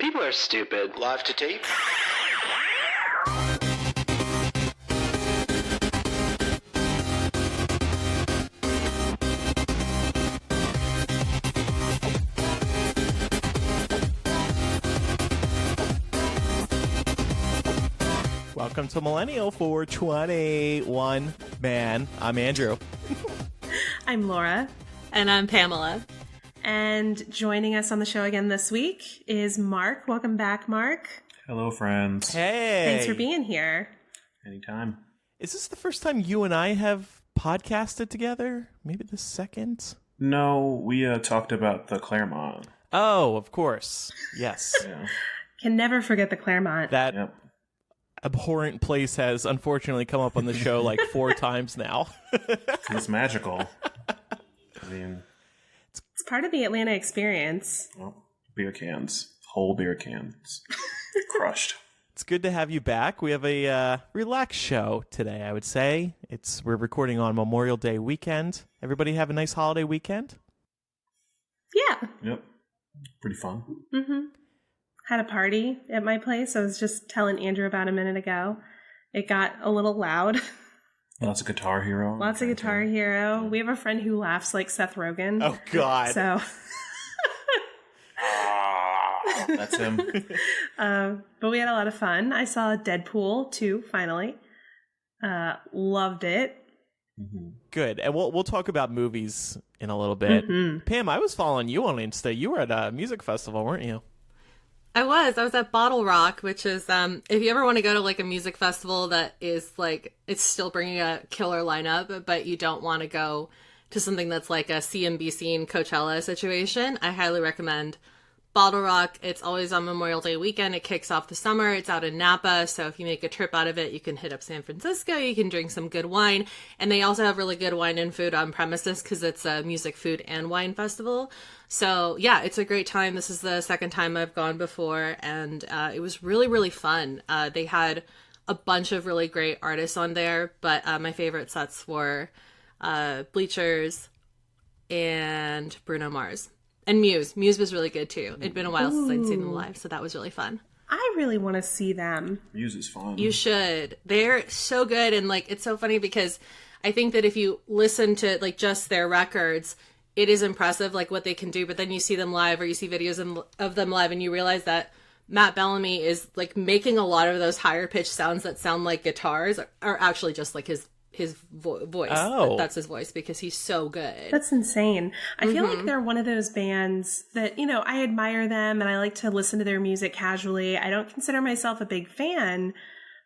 People are stupid. Live to tape. Welcome to Millennial for 21. Man, I'm Andrew. I'm Laura. And I'm Pamela. And joining us on the show again this week is Marc. Welcome back, Marc. Hello, friends. Hey. Thanks for being here. Anytime. Is this the first time you and I have podcasted together? Maybe the second? No, we talked about the Claremont. Oh, of course. Yes. Yeah. Can never forget the Claremont. That Yep. abhorrent place has unfortunately come up on the show like 4 times now. It's magical. I mean, It's part of the Atlanta experience. well, beer cans. Whole beer cans. Crushed. It's good to have you back. We have a relaxed show today, I would say. We're recording on Memorial Day weekend. Everybody have a nice holiday weekend? Yeah. Yep. Pretty fun. Mm-hmm. Had a party at my place. I was just telling Andrew about a minute ago. It got a little loud. Lots of Guitar Hero. Lots of Guitar Hero. We have a friend who laughs like Seth Rogen. Oh, God. So, That's him. but we had a lot of fun. I saw Deadpool 2, finally. Loved it. Mm-hmm. Good. And we'll talk about movies in a little bit. Mm-hmm. Pam, I was following you on Insta. You were at a music festival, weren't you? I was at Bottle Rock, which is, if you ever want to go to like a music festival that is like, it's still bringing a killer lineup, but you don't want to go to something that's like a CNBC and Coachella situation, I highly recommend Bottle Rock. It's always on Memorial Day weekend. It kicks off the summer. It's out in Napa. So if you make a trip out of it, you can hit up San Francisco. You can drink some good wine. And they also have really good wine and food on premises because it's a music, food, and wine festival. So yeah, it's a great time. This is the second time I've gone before. And it was really, really fun. They had a bunch of really great artists on there. But my favorite sets were Bleachers and Bruno Mars. And Muse. Muse was really good, too. It'd been a while since I'd seen them live, so that was really fun. I really want to see them. Muse is fun. You should. They're so good, and, like, it's so funny because I think that if you listen to, like, just their records, it is impressive, like, what they can do, but then you see them live or you see videos of them live and you realize that Matt Bellamy is, like, making a lot of those higher-pitched sounds that sound like guitars are actually just, like, his voice. Oh. That's his voice because he's so good. That's insane. I feel like they're one of those bands that, you know, I admire them and I like to listen to their music casually. I don't consider myself a big fan,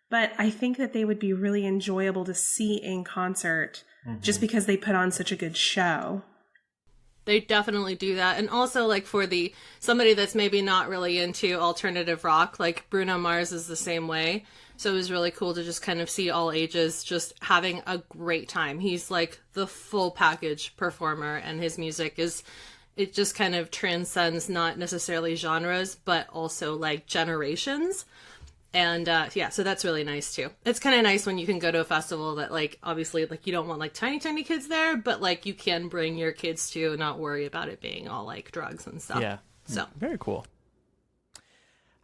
but I think that they would be really enjoyable to see in concert just because they put on such a good show. They definitely do that. And also, like, for somebody that's maybe not really into alternative rock, like Bruno Mars is the same way. So it was really cool to just kind of see all ages just having a great time. He's like the full package performer, and his music it just kind of transcends not necessarily genres, but also like generations. And yeah, so that's really nice too. It's kind of nice when you can go to a festival that, like, obviously, like, you don't want like tiny kids there, but like you can bring your kids to and not worry about it being all like drugs and stuff. Yeah. So Very cool.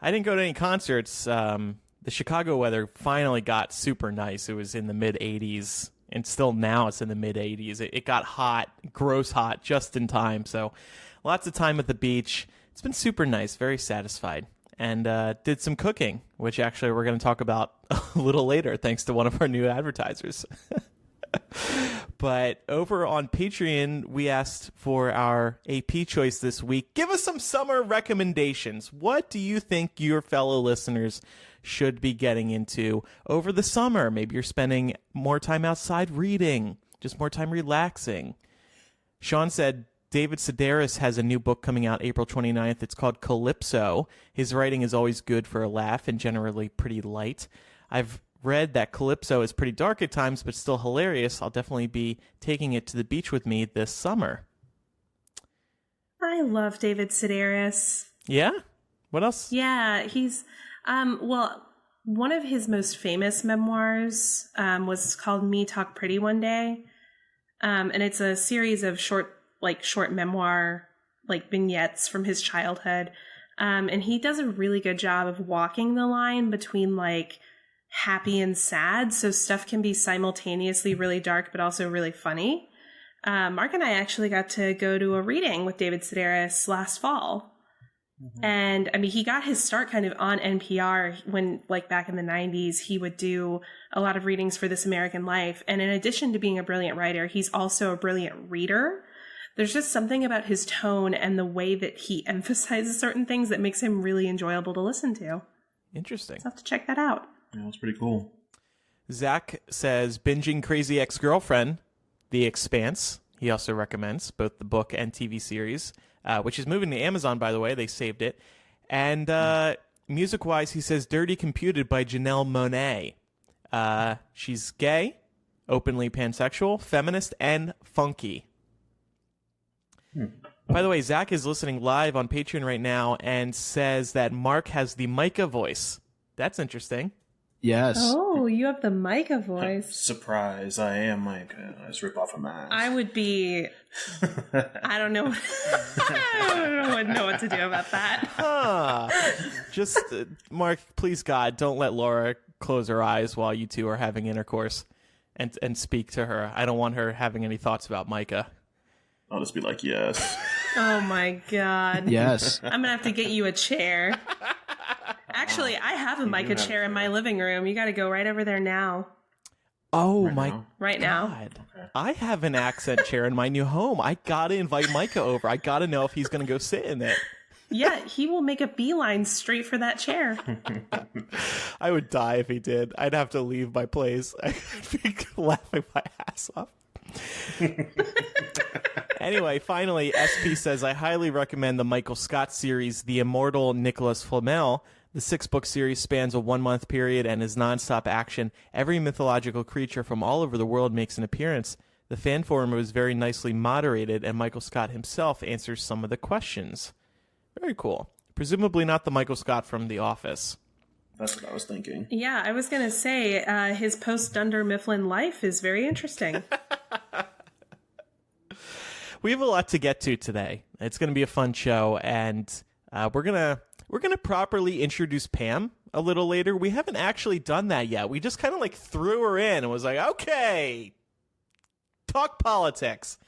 I didn't go to any concerts. The Chicago weather finally got super nice. It was in the mid-80s, and still now it's in the mid-80s. It got hot, gross hot, just in time. So lots of time at the beach. It's been super nice, very satisfied. And did some cooking, which actually we're going to talk about a little later, thanks to one of our new advertisers. But over on Patreon, we asked for our AP choice this week. Give us some summer recommendations. What do you think your fellow listeners should be getting into over the summer? Maybe you're spending more time outside reading, just more time relaxing. Sean said David Sedaris has a new book coming out April 29th. It's called Calypso. His writing is always good for a laugh and generally pretty light. I've read that Calypso is pretty dark at times, but still hilarious. I'll definitely be taking it to the beach with me this summer. I love David Sedaris. Yeah? What else? Yeah, he's, well, one of his most famous memoirs was called Me Talk Pretty One Day. And it's a series of short memoir, like vignettes from his childhood. And he does a really good job of walking the line between like happy and sad. So stuff can be simultaneously really dark, but also really funny. Mark and I actually got to go to a reading with David Sedaris last fall. And I mean, he got his start kind of on NPR when, like, back in the 90s, he would do a lot of readings for This American Life. And in addition to being a brilliant writer, he's also a brilliant reader. There's just something about his tone and the way that he emphasizes certain things that makes him really enjoyable to listen to. Interesting. So I'll have to check that out. Yeah, that's pretty cool. Zach says, binging Crazy Ex-Girlfriend, The Expanse. He also recommends both the book and TV series, which is moving to Amazon, by the way. They saved it. And music-wise, he says, Dirty Computed by Janelle Monáe. She's gay, openly pansexual, feminist, and funky. By the way, Zach is listening live on Patreon right now and says that Marc has the Micah voice. That's interesting. Yes. Oh, you have the Micah voice. Surprise, I am Micah. I just rip off a mask. I would be... I don't know. I wouldn't know what to do about that. Just, Marc, please, God, don't let Laura close her eyes while you two are having intercourse and speak to her. I don't want her having any thoughts about Micah. I'll just be like, yes. Oh, my God. Yes. I'm going to have to get you a chair. Actually, I have a Micah chair in my living room. You got to go right over there now. Oh, Right my now? Right now. God. I have an accent chair in my new home. I got to invite Micah over. I got to know if he's going to go sit in it. Yeah, he will make a beeline straight for that chair. I would die if he did. I'd have to leave my place. I'd be laughing my ass off. Anyway, finally, SP says, I highly recommend the Michael Scott series, The Immortal Nicholas Flamel. The 6-book series spans a 1-month period and is nonstop action. Every mythological creature from all over the world makes an appearance. The fan forum was very nicely moderated, and Michael Scott himself answers some of the questions. Very cool. Presumably not the Michael Scott from The Office. That's what I was thinking. Yeah, I was going to say his post-Dunder Mifflin life is very interesting. We have a lot to get to today. It's going to be a fun show, and we're gonna properly introduce Pam a little later. We haven't actually done that yet. We just kind of like threw her in and was like, okay, talk politics.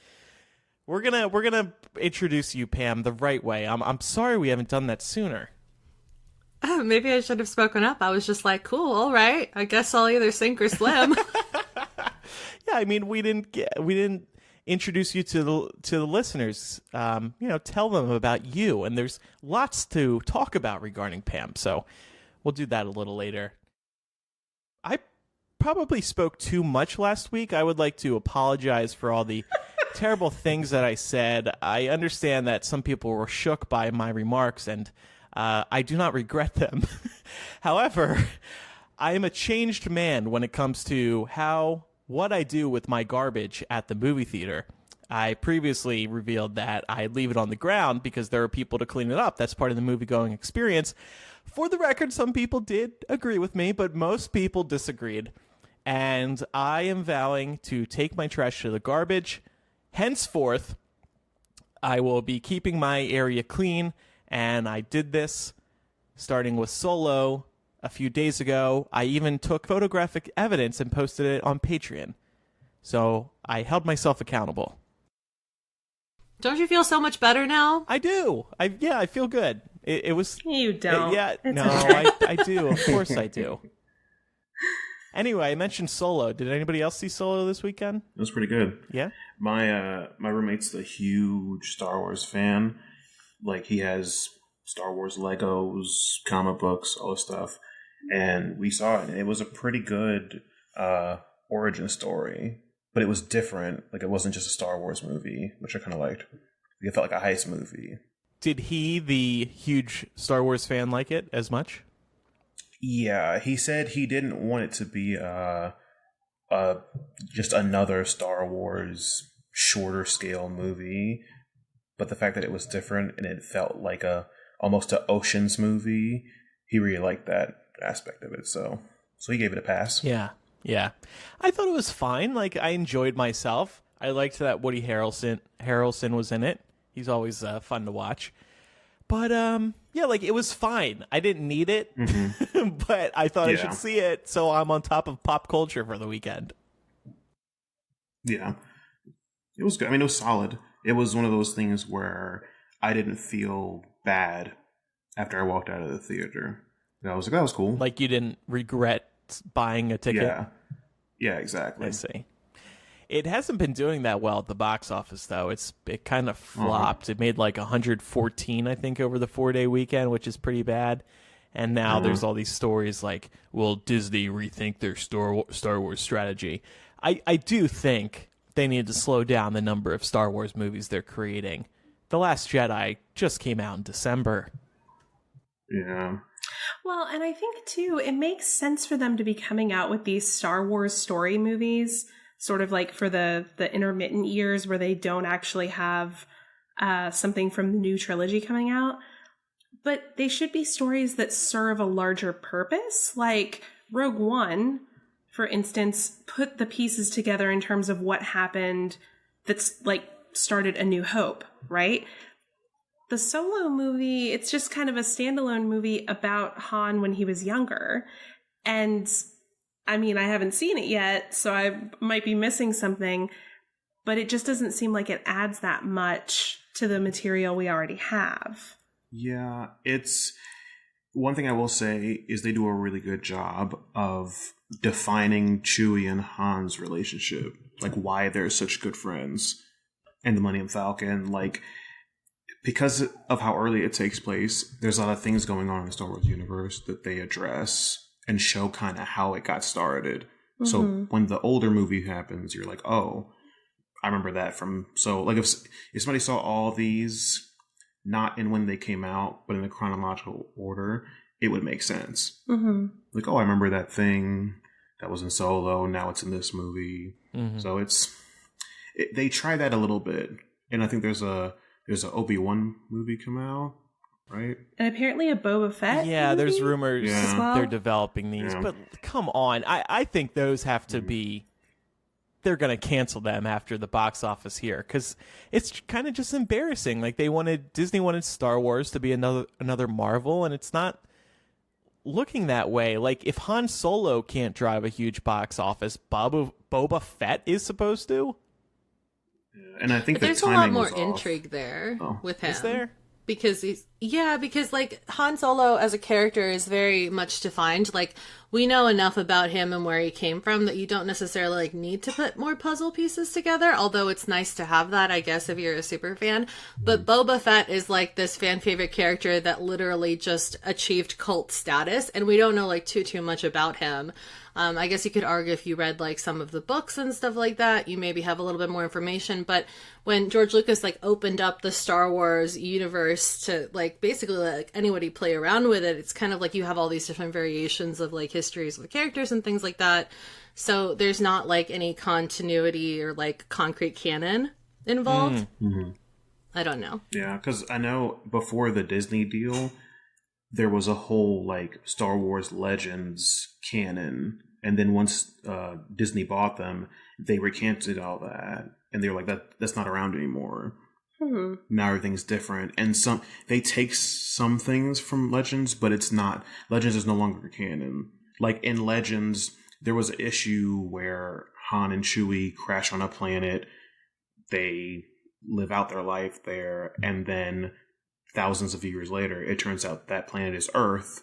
We're gonna introduce you, Pam, the right way. I'm sorry we haven't done that sooner. Oh, maybe I should have spoken up. I was just like, cool, all right. I guess I'll either sink or swim. Yeah, I mean, we didn't introduce you to the listeners. Tell them about you, and there's lots to talk about regarding Pam. So we'll do that a little later. I probably spoke too much last week. I would like to apologize for all the terrible things that I said. I understand that some people were shook by my remarks, and I do not regret them. However, I am a changed man when it comes to what I do with my garbage at the movie theater. I previously revealed that I leave it on the ground because there are people to clean it up. That's part of the movie-going experience. For the record, some people did agree with me, but most people disagreed. And I am vowing to take my trash to the garbage. Henceforth, I will be keeping my area clean, and I did this starting with Solo a few days ago. I even took photographic evidence and posted it on Patreon. So I held myself accountable. Don't you feel so much better now? I do. I feel good. It was... You don't. I do. Of course I do. Anyway, I mentioned Solo. Did anybody else see Solo this weekend? It was pretty good. Yeah? My roommate's a huge Star Wars fan. Like, he has Star Wars Legos, comic books, all this stuff. And we saw it, and it was a pretty good origin story. But it was different. Like, it wasn't just a Star Wars movie, which I kind of liked. It felt like a heist movie. Did he, the huge Star Wars fan, like it as much? Yeah, he said he didn't want it to be just another Star Wars shorter scale movie. But the fact that it was different and it felt like almost an Ocean's movie, he really liked that aspect of it. So he gave it a pass. Yeah. I thought it was fine. Like, I enjoyed myself. I liked that Woody Harrelson was in it. He's always fun to watch. But Yeah, like, it was fine. I didn't need it, but I thought I should see it, so I'm on top of pop culture for the weekend. Yeah. It was good. I mean, it was solid. It was one of those things where I didn't feel bad after I walked out of the theater. I was like, that was cool. Like, you didn't regret buying a ticket? Yeah, exactly. I see. It hasn't been doing that well at the box office, though. It kind of flopped. It made like 114, I think, over the 4-day weekend, which is pretty bad. And now there's all these stories like, will Disney rethink their Star Wars strategy? I do think they need to slow down the number of Star Wars movies they're creating. The Last Jedi just came out in December. Yeah. Well, and I think, too, it makes sense for them to be coming out with these Star Wars story movies, sort of like for the intermittent years where they don't actually have something from the new trilogy coming out. But they should be stories that serve a larger purpose. Like Rogue One, for instance, put the pieces together in terms of what happened that's like started A New Hope, right? The Solo movie, it's just kind of a standalone movie about Han when he was younger. And I mean, I haven't seen it yet, so I might be missing something, but it just doesn't seem like it adds that much to the material we already have. Yeah, it's one thing I will say is they do a really good job of defining Chewie and Han's relationship, like why they're such good friends, and the Millennium Falcon, like because of how early it takes place, there's a lot of things going on in the Star Wars universe that they address and show kind of how it got started. Mm-hmm. So when the older movie happens, you're like, oh, I remember that from... So like if somebody saw all these, not in when they came out, but in a chronological order, it would make sense. Mm-hmm. Like, oh, I remember that thing that was in Solo, now it's in this movie. Mm-hmm. So they try that a little bit. And I think there's a Obi-Wan movie come out, right? And apparently a Boba Fett Yeah, movie? there's rumors as well? they're developing these. Yeah. But come on, I think those have to be... They're going to cancel them after the box office here, because it's kind of just embarrassing. Like, Disney wanted Star Wars to be another Marvel, and it's not looking that way. Like, if Han Solo can't drive a huge box office, Boba Fett is supposed to. And I think there's a lot more intrigue there with him. Is there? Because because like Han Solo as a character is very much defined. Like, we know enough about him and where he came from that you don't necessarily like need to put more puzzle pieces together. Although it's nice to have that, I guess, if you're a super fan. But Boba Fett is like this fan favorite character that literally just achieved cult status, and we don't know like too much about him. I guess you could argue if you read like some of the books and stuff like that, you maybe have a little bit more information. But when George Lucas like opened up the Star Wars universe to like basically like anybody play around with it, it's kind of like you have all these different variations of like histories of the characters and things like that. So there's not like any continuity or like concrete canon involved. Mm-hmm. I don't know. Yeah, because I know before the Disney deal, there was a whole like Star Wars Legends canon, and then once Disney bought them, they recanted all that, and they were like, that's not around anymore. Mm-hmm. Now everything's different, and they take some things from Legends, but it's not. Legends is no longer canon. Like in Legends, there was an issue where Han and Chewie crash on a planet, they live out their life there, and then thousands of years later, it turns out that planet is Earth,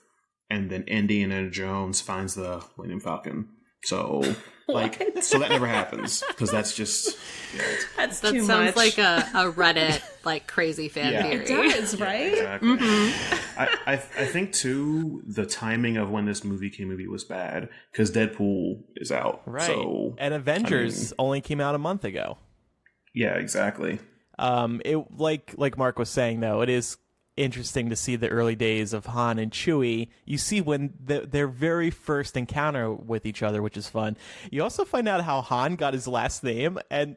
and then Indiana Jones finds the Millennium Falcon. So, like, so that never happens, because that's just... Yeah, that sounds much. Like a Reddit, like, crazy fan theory. It does, right? Yeah, exactly. Mm-hmm. I think, too, the timing of when this movie was bad, because Deadpool is out. Right. So, and Avengers only came out a month ago. Yeah, exactly. It like Marc was saying, though, it is interesting to see the early days of Han and Chewie. You see when their very first encounter with each other, which is fun. You also find out how Han got his last name, and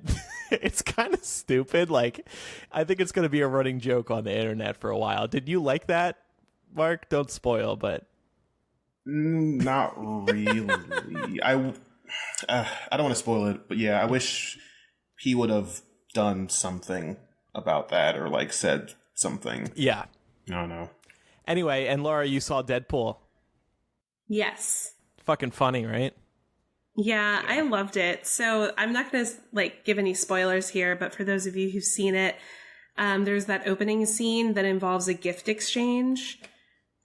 it's kind of stupid. Like, I think it's going to be a running joke on the internet for a while. Did you like that, Marc? Don't spoil, but not really. I don't want to spoil it, but yeah, I wish he would have done something about that, or like said something. Yeah. No. Anyway, and Laura, you saw Deadpool. Yes. Fucking funny, right? Yeah, I loved it. So I'm not going to give any spoilers here, but for those of you who've seen it, there's that opening scene that involves a gift exchange,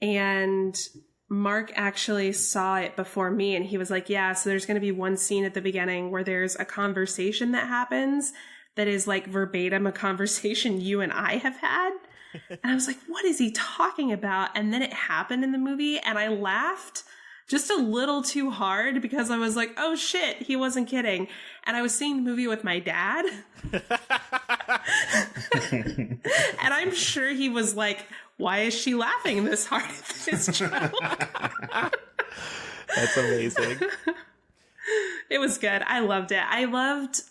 and Marc actually saw it before me, and he was like, yeah, so there's going to be one scene at the beginning where there's a conversation that happens that is verbatim a conversation you and I have had. And I was like, what is he talking about? And then it happened in the movie, and I laughed just a little too hard because I was like, oh shit, he wasn't kidding. And I was seeing the movie with my dad. And I'm sure he was like, why is she laughing this hard at this joke? That's amazing. It was good. I loved it. I loved,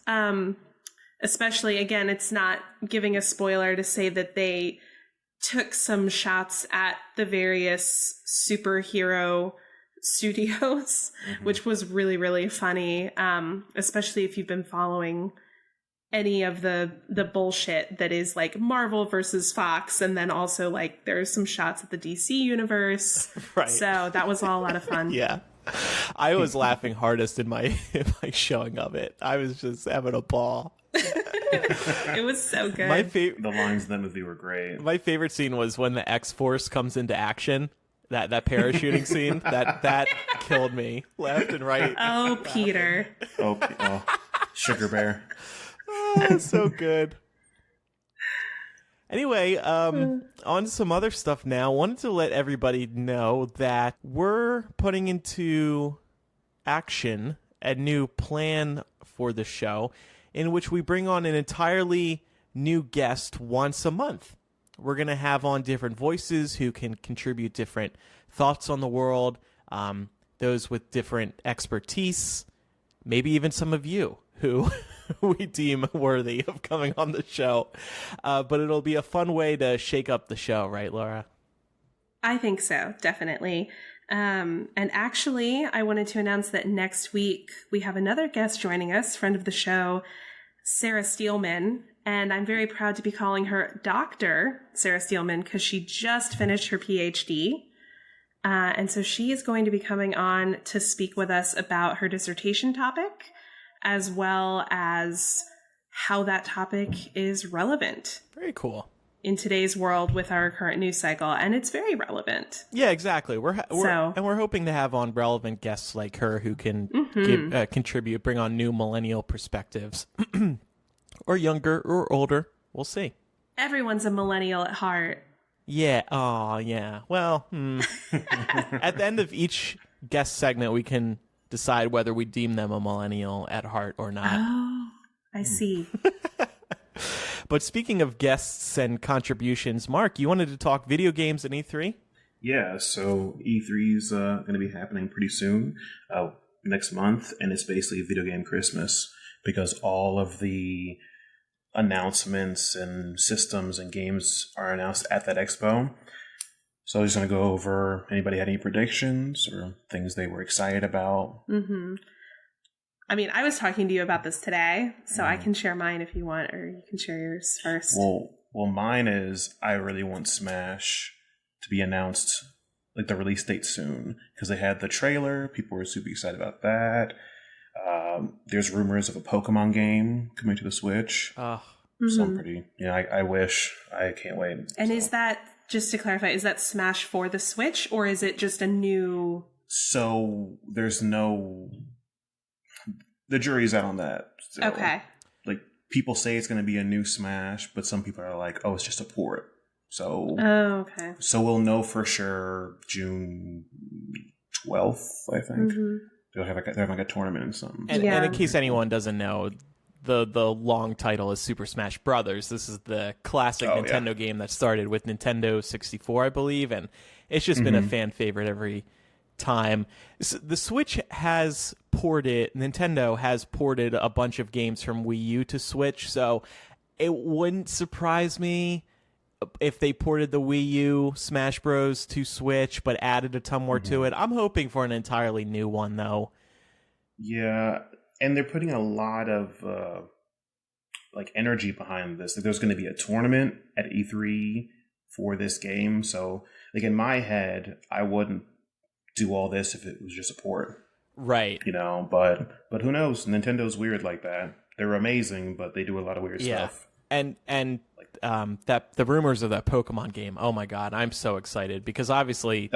especially, again, it's not giving a spoiler to say that they took some shots at the various superhero studios, which was really, really funny, especially if you've been following any of the bullshit that is Marvel versus Fox, and then also there's some shots at the DC universe. Right. So that was all a lot of fun. Yeah. I was laughing hardest in my showing of it. I was just having a ball. It was so good. The lines in that movie were great. My favorite scene was when the X-Force comes into action. That parachuting scene, that killed me left and right. Oh, Peter. Oh, Sugar Bear. Oh, so good. Anyway, on to some other stuff now. Wanted to let everybody know that we're putting into action a new plan for the show in which we bring on an entirely new guest once a month. We're going to have on different voices who can contribute different thoughts on the world, those with different expertise, maybe even some of you who we deem worthy of coming on the show. But it'll be a fun way to shake up the show, right, Laura? I think so, definitely. And actually, I wanted to announce that next week we have another guest joining us, friend of the show, Sarah Steelman. And I'm very proud to be calling her Dr. Sarah Steelman because she just finished her PhD. And so she is going to be coming on to speak with us about her dissertation topic, as well as how that topic is relevant. Very cool. In today's world with our current news cycle. And it's very relevant. Yeah, exactly. We're hoping to have on relevant guests like her who can contribute, bring on new millennial perspectives. Or younger, or older. We'll see. Everyone's a millennial at heart. Yeah. Oh, yeah. Well, at the end of each guest segment, we can decide whether we deem them a millennial at heart or not. Oh, I see. But speaking of guests and contributions, Marc, you wanted to talk video games at E3? Yeah, so E3 is going to be happening pretty soon, next month, and it's basically Video Game Christmas because all of the announcements and systems and games are announced at that expo. So I'm just going to go over anybody had any predictions or things they were excited about. Mm-hmm. I mean, I was talking to you about this today, so I can share mine if you want, or you can share yours first. Well, mine is I really want Smash to be announced, the release date soon, because they had the trailer. People were super excited about that. There's rumors of a Pokemon game coming to the Switch. So I'm pretty, I wish. I can't wait. And is that, just to clarify, is that Smash for the Switch, or is it just a new... So there's no... The jury's out on that. So, okay. People say it's going to be a new Smash, but some people are like, oh, it's just a port. So... Oh, okay. So we'll know for sure June 12th, I think. Mm-hmm. They're having a tournament and something. And in case anyone doesn't know, the long title is Super Smash Brothers. This is the classic Nintendo game that started with Nintendo 64, I believe, and it's just been a fan favorite every time. The Switch has Nintendo has ported a bunch of games from Wii U to Switch, so it wouldn't surprise me if they ported the Wii U Smash Bros. To Switch, but added a ton more to it. I'm hoping for an entirely new one, though. Yeah, and they're putting a lot of energy behind this. There's going to be a tournament at E3 for this game, so like in my head, I wouldn't do all this if it was just a port. Right. But who knows? Nintendo's weird like that. They're amazing, but they do a lot of weird stuff. And that the rumors of that Pokemon game. Oh my god, I'm so excited because obviously,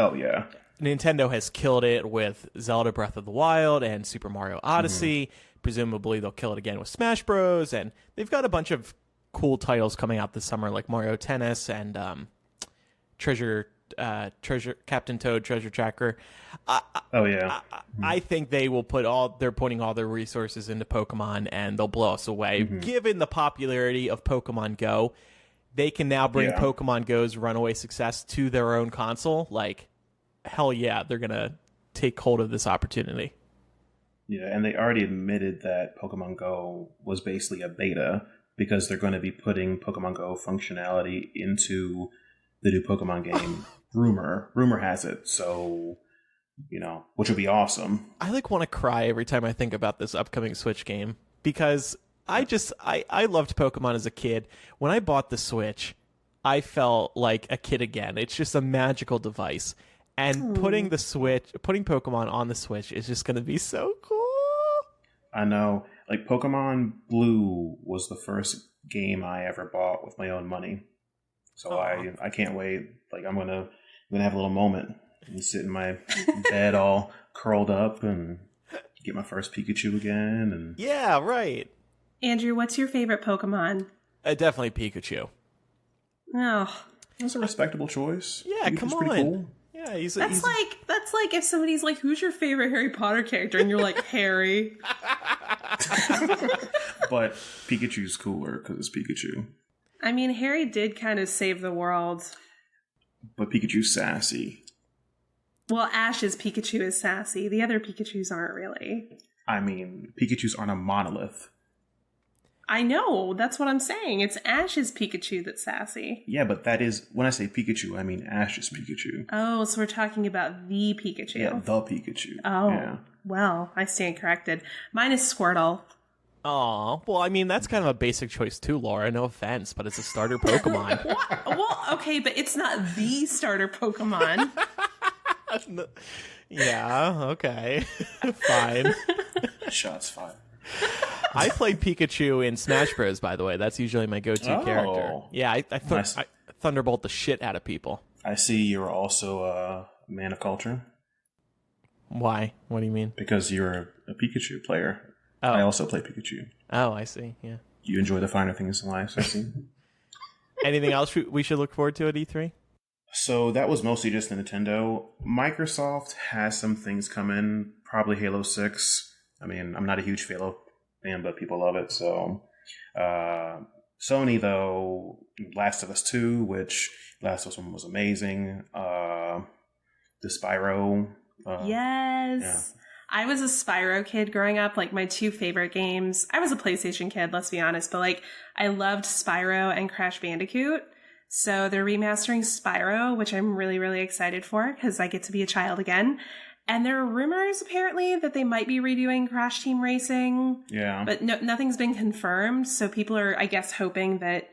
Nintendo has killed it with Zelda Breath of the Wild and Super Mario Odyssey. Presumably, they'll kill it again with Smash Bros. And they've got a bunch of cool titles coming out this summer, like Mario Tennis and Captain Toad Treasure Tracker. I think they will they're putting all their resources into Pokemon and they'll blow us away. Given the popularity of Pokemon Go, they can now bring Pokemon Go's runaway success to their own console. Like, hell yeah, they're going to take hold of this opportunity. Yeah, and they already admitted that Pokemon Go was basically a beta because they're going to be putting Pokemon Go functionality into the new Pokemon game. Rumor has it. So, which would be awesome. I want to cry every time I think about this upcoming Switch game because I loved Pokemon as a kid. When I bought the Switch, I felt like a kid again. It's just a magical device. And putting Pokemon on the Switch is just going to be so cool. I know. Like, Pokemon Blue was the first game I ever bought with my own money. So I can't wait. Like, I'm gonna have a little moment and sit in my bed all curled up and get my first Pikachu again. And yeah, right. Andrew, what's your favorite Pokemon? Definitely Pikachu. Oh, that's a respectable choice. Yeah, come on. Cool. Yeah, that's like if somebody's like, "Who's your favorite Harry Potter character?" and you're like, "Harry." But Pikachu's cooler because it's Pikachu. I mean, Harry did kind of save the world. But Pikachu's sassy. Well, Ash's Pikachu is sassy. The other Pikachus aren't really. I mean, Pikachus aren't a monolith. I know. That's what I'm saying. It's Ash's Pikachu that's sassy. Yeah, but that is... When I say Pikachu, I mean Ash's Pikachu. Oh, so we're talking about the Pikachu. Yeah, the Pikachu. Oh, yeah. Well, I stand corrected. Mine is Squirtle. Oh, well, I mean, that's kind of a basic choice too, Laura. No offense, but it's a starter Pokemon. What? Well, okay, but it's not the starter Pokemon. Yeah, okay. Fine. Shots fired. I play Pikachu in Smash Bros, by the way. That's usually my go-to character. Yeah, I thunderbolt the shit out of people. I see you're also a man of culture. Why? What do you mean? Because you're a Pikachu player. Oh. I also play Pikachu. Oh, I see. Yeah. You enjoy the finer things in life, I see. Anything else we should look forward to at E3? So that was mostly just Nintendo. Microsoft has some things coming. Probably Halo 6. I mean, I'm not a huge Halo fan, but people love it. So Sony, though, Last of Us 2, which Last of Us 1 was amazing. The Spyro. Yes. Yeah. I was a Spyro kid growing up. Like, my two favorite games. I was a PlayStation kid, let's be honest. But, like, I loved Spyro and Crash Bandicoot. So they're remastering Spyro, which I'm really, really excited for because I get to be a child again. And there are rumors, apparently, that they might be redoing Crash Team Racing. Yeah. But nothing's been confirmed. So people are, I guess, hoping that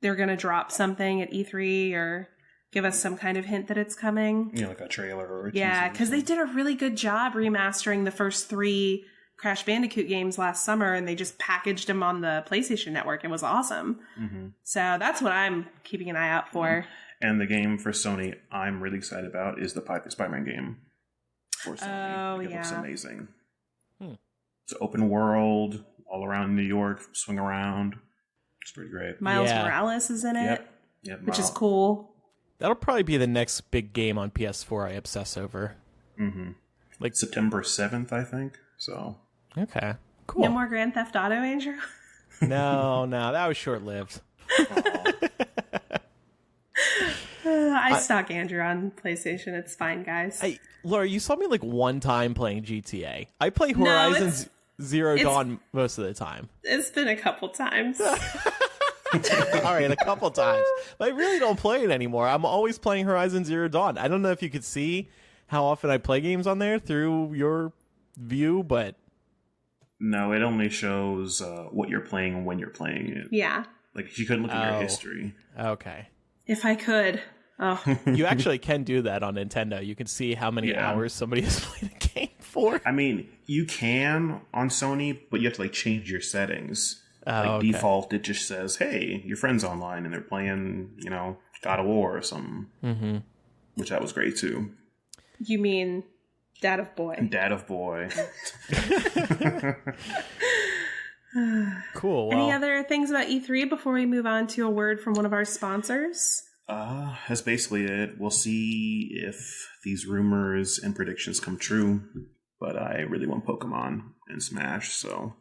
they're going to drop something at E3 or give us some kind of hint that it's coming. Yeah, like a trailer or a teaser. Yeah, because they did a really good job remastering the first 3 Crash Bandicoot games last summer, and they just packaged them on the PlayStation Network. It was awesome. Mm-hmm. So that's what I'm keeping an eye out for. And the game for Sony I'm really excited about is the Spider-Man game for Sony. Oh, it yeah. looks amazing. It's an open world, all around New York, swing around. It's pretty great. Miles Morales is in it, yep, which is cool. That'll probably be the next big game on PS4 I obsess over. Mm-hmm. Like September 7th, I think. So okay, cool. No more Grand Theft Auto, Andrew? No, that was short-lived. I stalk Andrew on PlayStation. It's fine, guys. Laura, you saw me like one time playing GTA. I play Horizon Zero Dawn most of the time. It's been a couple times. All right, a couple times. But I really don't play it anymore. I'm always playing Horizon Zero Dawn. I don't know if you could see how often I play games on there through your view, but... No, it only shows what you're playing and when you're playing it. Yeah. Like, you couldn't look at your history. Okay. If I could. Oh, You actually can do that on Nintendo. You can see how many hours somebody has played a game for. I mean, you can on Sony, but you have to like change your settings. Okay. Default, it just says, "Hey, your friend's online and they're playing, God of War or something." Mm-hmm. Which that was great too. you mean Dad of Boy? Dad of Boy. Cool. Well, Any other things about E3 before we move on to a word from one of our sponsors? That's basically it. We'll see if these rumors and predictions come true. But I really want Pokemon and Smash, so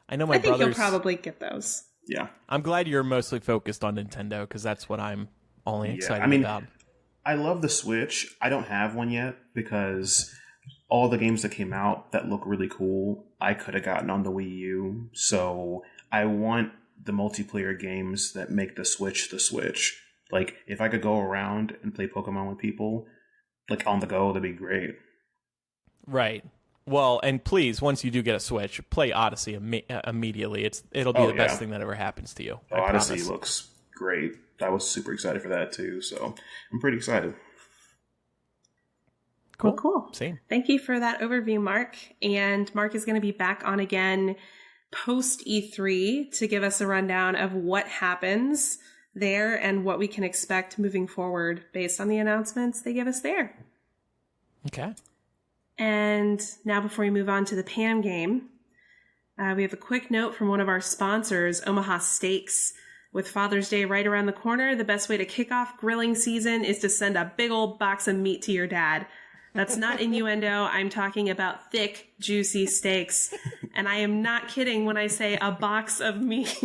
I know I think brothers. you'll probably get those. yeah. I'm glad you're mostly focused on Nintendo because that's what I'm only excited about. I love the Switch. I don't have one yet because all the games that came out that look really cool, I could have gotten on the Wii U. So I want the multiplayer games that make the Switch. Like, if I could go around and play Pokemon with people, like on the go, that'd be great. Right. Well, and please, once you do get a Switch, play Odyssey immediately. It'll be the best thing that ever happens to you. Odyssey looks great. I was super excited for that too, so I'm pretty excited. Cool. Same. Thank you for that overview, Mark. And Mark is going to be back on again post E3 to give us a rundown of what happens there and what we can expect moving forward based on the announcements they give us there. Okay. And now before we move on to the Pam game, we have a quick note from one of our sponsors, Omaha Steaks. With Father's Day right around the corner, the best way to kick off grilling season is to send a big old box of meat to your dad. That's not innuendo. I'm talking about thick, juicy steaks. And I am not kidding when I say a box of meat.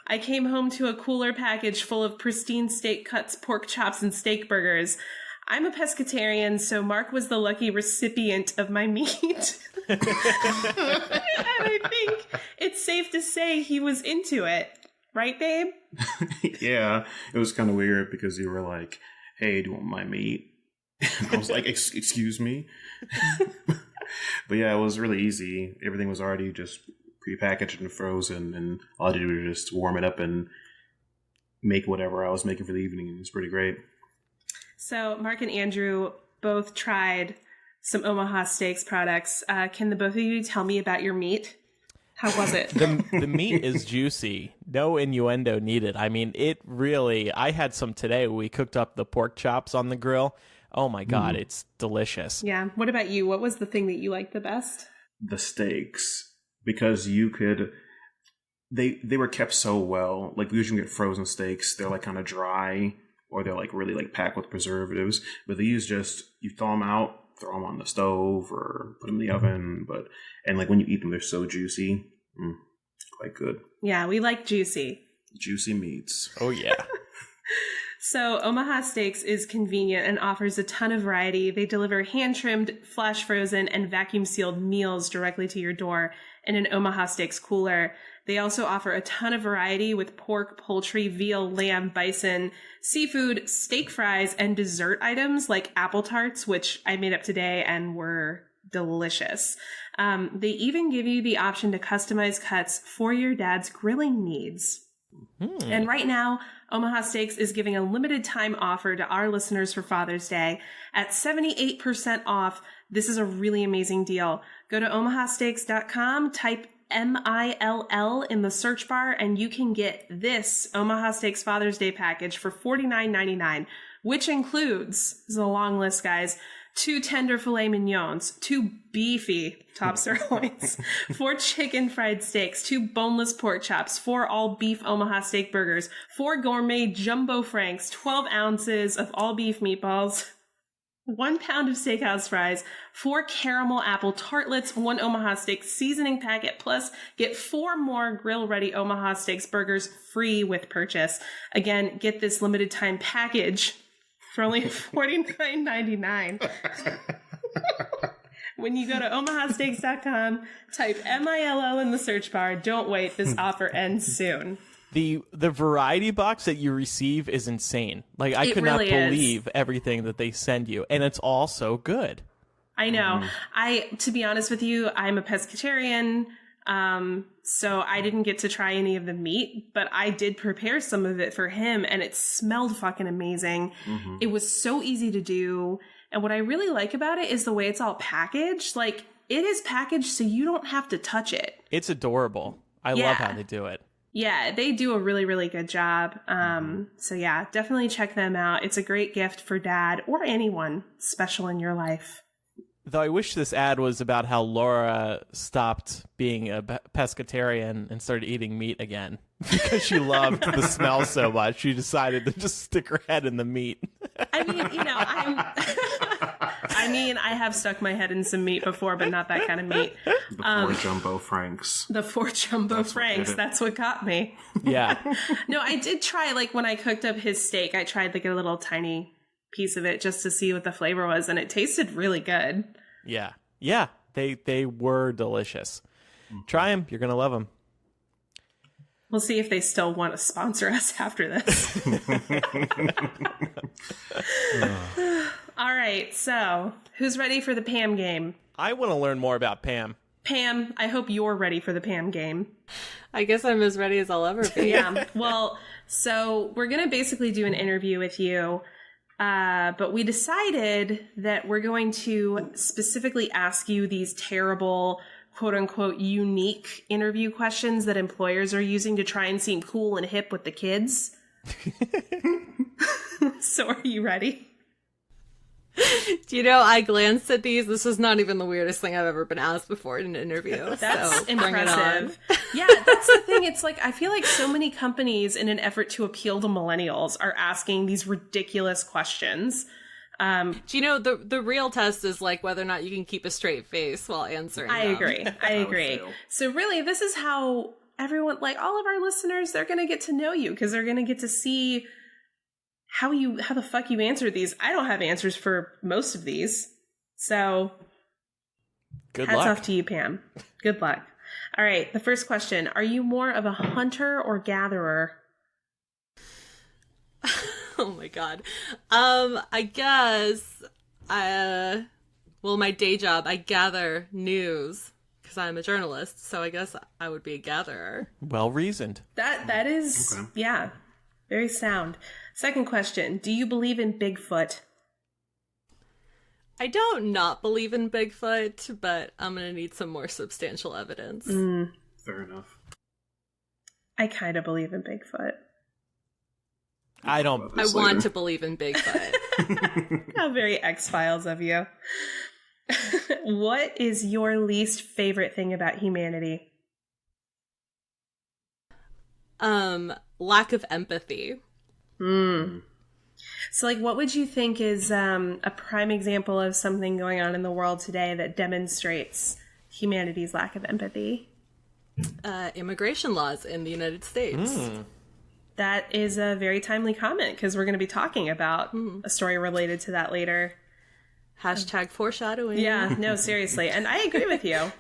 I came home to a cooler package full of pristine steak cuts, pork chops, and steak burgers. I'm a pescatarian, so Mark was the lucky recipient of my meat. And I think it's safe to say he was into it. Right, babe? Yeah, it was kind of weird because you were like, "Hey, do you want my meat?" And I was like, excuse me? But yeah, it was really easy. Everything was already just prepackaged and frozen, and all I had to do was just warm it up and make whatever I was making for the evening. It was pretty great. So Mark and Andrew both tried some Omaha Steaks products. Can the both of you tell me about your meat? How was it? The meat is juicy. No innuendo needed. I mean, it really... I had some today. We cooked up the pork chops on the grill. Oh my God, it's delicious. Yeah. What about you? What was the thing that you liked the best? The steaks, because you could... They were kept so well. Like, we usually get frozen steaks. They're like kind of dry, or they're like really like packed with preservatives. But these just, you thaw them out, throw them on the stove or put them in the oven. And like when you eat them, they're so juicy. Quite good. Yeah, we like juicy. Juicy meats. Oh, yeah. So Omaha Steaks is convenient and offers a ton of variety. They deliver hand-trimmed, flash-frozen, and vacuum-sealed meals directly to your door in an Omaha Steaks cooler. They also offer a ton of variety with pork, poultry, veal, lamb, bison, seafood, steak fries, and dessert items like apple tarts, which I made up today and were delicious. They even give you the option to customize cuts for your dad's grilling needs. And right now, Omaha Steaks is giving a limited time offer to our listeners for Father's Day at 78% off. This is a really amazing deal. Go to omahasteaks.com, type MILL in the search bar, and you can get this Omaha Steaks Father's Day package for $49.99, which includes, this is a long list, guys, 2 tender filet mignons, 2 beefy top sirloins, 4 chicken fried steaks, 2 boneless pork chops, 4 all beef Omaha steak burgers, 4 gourmet jumbo franks, 12 ounces of all beef meatballs, 1 pound of steakhouse fries, 4 caramel apple tartlets, 1 Omaha Steaks seasoning packet, plus get 4 more grill-ready Omaha Steaks burgers free with purchase. Again, get this limited time package for only $49.99. When you go to omahasteaks.com, type MILL in the search bar. Don't wait, this offer ends soon. The variety box that you receive is insane. Like, I could not believe everything that they send you, and it's all so good. I know. To be honest with you, I'm a pescatarian. So I didn't get to try any of the meat, but I did prepare some of it for him, and it smelled fucking amazing. Mm-hmm. It was so easy to do. And what I really like about it is the way it's all packaged. Like, it is packaged so you don't have to touch it. It's adorable. I love how they do it. Yeah, they do a really, really good job. So yeah, definitely check them out. It's a great gift for dad or anyone special in your life. Though I wish this ad was about how Laura stopped being a pescatarian and started eating meat again because she loved the smell so much. She decided to just stick her head in the meat. I mean, you know, I have stuck my head in some meat before, but not that kind of meat. The 4 Jumbo Franks. The 4 Jumbo Franks. That's what got me. Yeah. No, I did try, like, when I cooked up his steak, I tried, like, a little tiny piece of it just to see what the flavor was, and it tasted really good. Yeah. Yeah. They were delicious. Try them. You're going to love them. We'll see if they still want to sponsor us after this. All right. So, who's ready for the Pam game? I want to learn more about Pam. Pam, I hope you're ready for the Pam game. I guess I'm as ready as I'll ever be. Yeah. Well, so we're going to basically do an interview with you. But we decided that we're going to specifically ask you these terrible, quote unquote, unique interview questions that employers are using to try and seem cool and hip with the kids. So are you ready? Do you know, I glanced at these. This is not even the weirdest thing I've ever been asked before in an interview. That's so impressive. Yeah, that's the thing. It's like, I feel like so many companies, in an effort to appeal to millennials, are asking these ridiculous questions. Do you know, the real test is like whether or not you can keep a straight face while answering I them. agree. So really, this is how everyone, like all of our listeners, they're going to get to know you, because they're going to get to see how the fuck you answer these. I don't have answers for most of these. So Good hats luck. off to you, Pam. Good luck. All right. The first question. Are you more of a hunter or gatherer? Oh my god. I guess, well, my day job, I gather news because I'm a journalist. So I guess I would be a gatherer. Well reasoned. That is, Okay. Yeah, very sound. Second question. Do you believe in Bigfoot? I don't not believe in Bigfoot, but I'm going to need some more substantial evidence. Fair enough. I kind of believe in Bigfoot. I don't. I want to believe in Bigfoot. How very X-Files of you. What is your least favorite thing about humanity? Lack of empathy. So, like, what would you think is a prime example of something going on in the world today that demonstrates humanity's lack of empathy? Immigration laws in the United States. That is a very timely comment, because we're going to be talking about a story related to that later. Hashtag foreshadowing. Yeah, no, seriously. And I agree with you.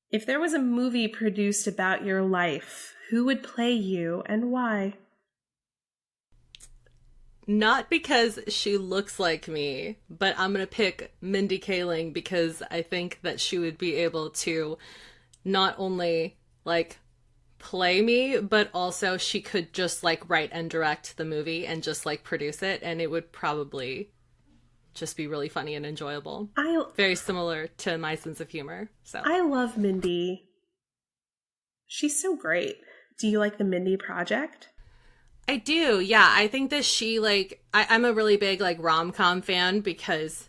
If there was a movie produced about your life, who would play you and why? Not because she looks like me, but I'm going to pick Mindy Kaling because I think that she would be able to not only, like, play me, but also she could just, like, write and direct the movie and just, like, produce it, and it would probably just be really funny and enjoyable. Very similar to my sense of humor. So I love Mindy. She's so great. Do you like the Mindy Project? I do, yeah. I think that she, like, I'm a really big, like, rom-com fan because,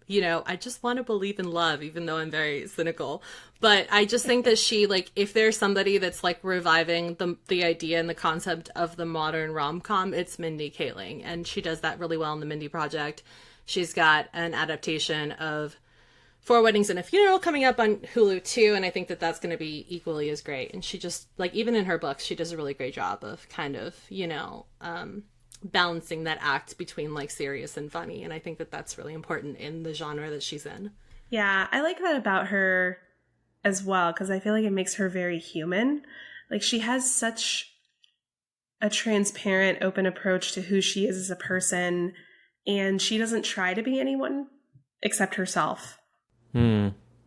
you know, I just want to believe in love, even though I'm very cynical. But I just think that she, like, if there's somebody that's, like, reviving the idea and the concept of the modern rom-com, it's Mindy Kaling. And she does that really well in the Mindy Project. She's got an adaptation of 4 Weddings and a Funeral coming up on Hulu too, and I think that that's going to be equally as great. And she just, like, even in her books, she does a really great job of kind of, you know, balancing that act between, like, serious and funny. And I think that that's really important in the genre that she's in. Yeah, I like that about her as well, because I feel like it makes her very human. Like, she has such a transparent, open approach to who she is as a person, and she doesn't try to be anyone except herself.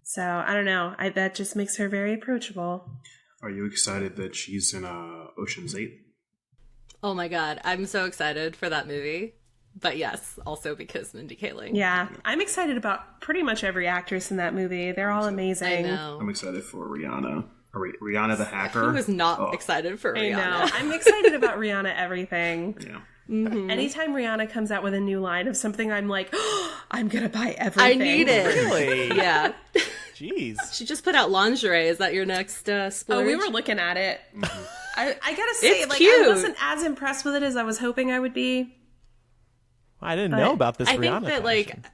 So I don't know. That just makes her very approachable. Are you excited that she's in Ocean's 8? Oh my god, I'm so excited for that movie. But yes, also because Mindy Kaling. Yeah, I'm excited about pretty much every actress in that movie. They're all amazing. I know. I'm excited for Rihanna. Rihanna the hacker. Who was not excited for Rihanna? I know. I'm excited about Rihanna everything. Yeah. Mm-hmm. Anytime Rihanna comes out with a new line of something, I'm like, oh, I'm going to buy everything. I need it. Really? Yeah. Jeez. She just put out lingerie. Is that your next splurge? Oh, we were looking at it. I gotta say, It's like, cute. I wasn't as impressed with it as I was hoping I would be. I didn't know about this I Rihanna think that, passion.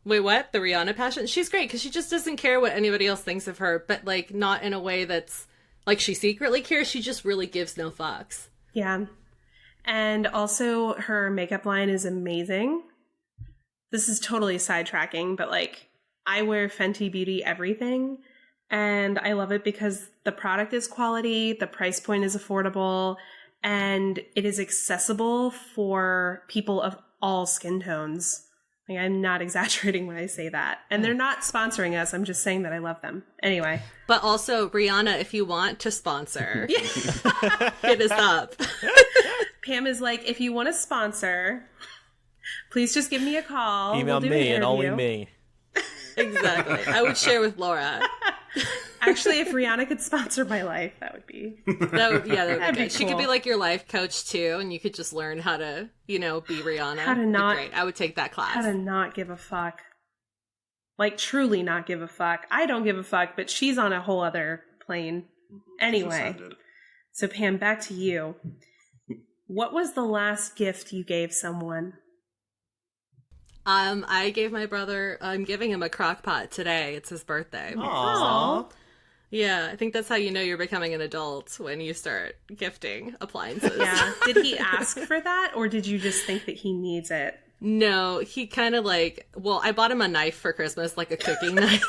wait, what? The Rihanna passion? She's great because she just doesn't care what anybody else thinks of her, but, like, not in a way that's, like, she secretly cares. She just really gives no fucks. Yeah. And also, her makeup line is amazing. This is totally sidetracking, but, like, I wear Fenty Beauty everything, and I love it because the product is quality, the price point is affordable, and it is accessible for people of all skin tones. Like, I'm not exaggerating when I say that. And they're not sponsoring us. I'm just saying that I love them. Anyway. But also, Rihanna, if you want to sponsor, hit us up. Pam is like, if you want to sponsor, please just give me a call. Email We'll do an me and only interview. me. Exactly. I would share with Laura. Actually, if Rihanna could sponsor my life, that would be... That would be That'd be good. She could cool. be like your life coach too, and you could just learn how to, be Rihanna. How to It'd be not- great. I would take that class. How to not give a fuck. Like, truly not give a fuck. I don't give a fuck, but she's on a whole other plane. Anyway, so Pam, back to you. What was the last gift you gave someone? I gave my brother. I'm giving him a crock pot today. It's his birthday. Aww. Yeah, I think that's how you know you're becoming an adult, when you start gifting appliances. Yeah. Did he ask for that, or did you just think that he needs it? No, he kind of I bought him a knife for Christmas, like a cooking knife.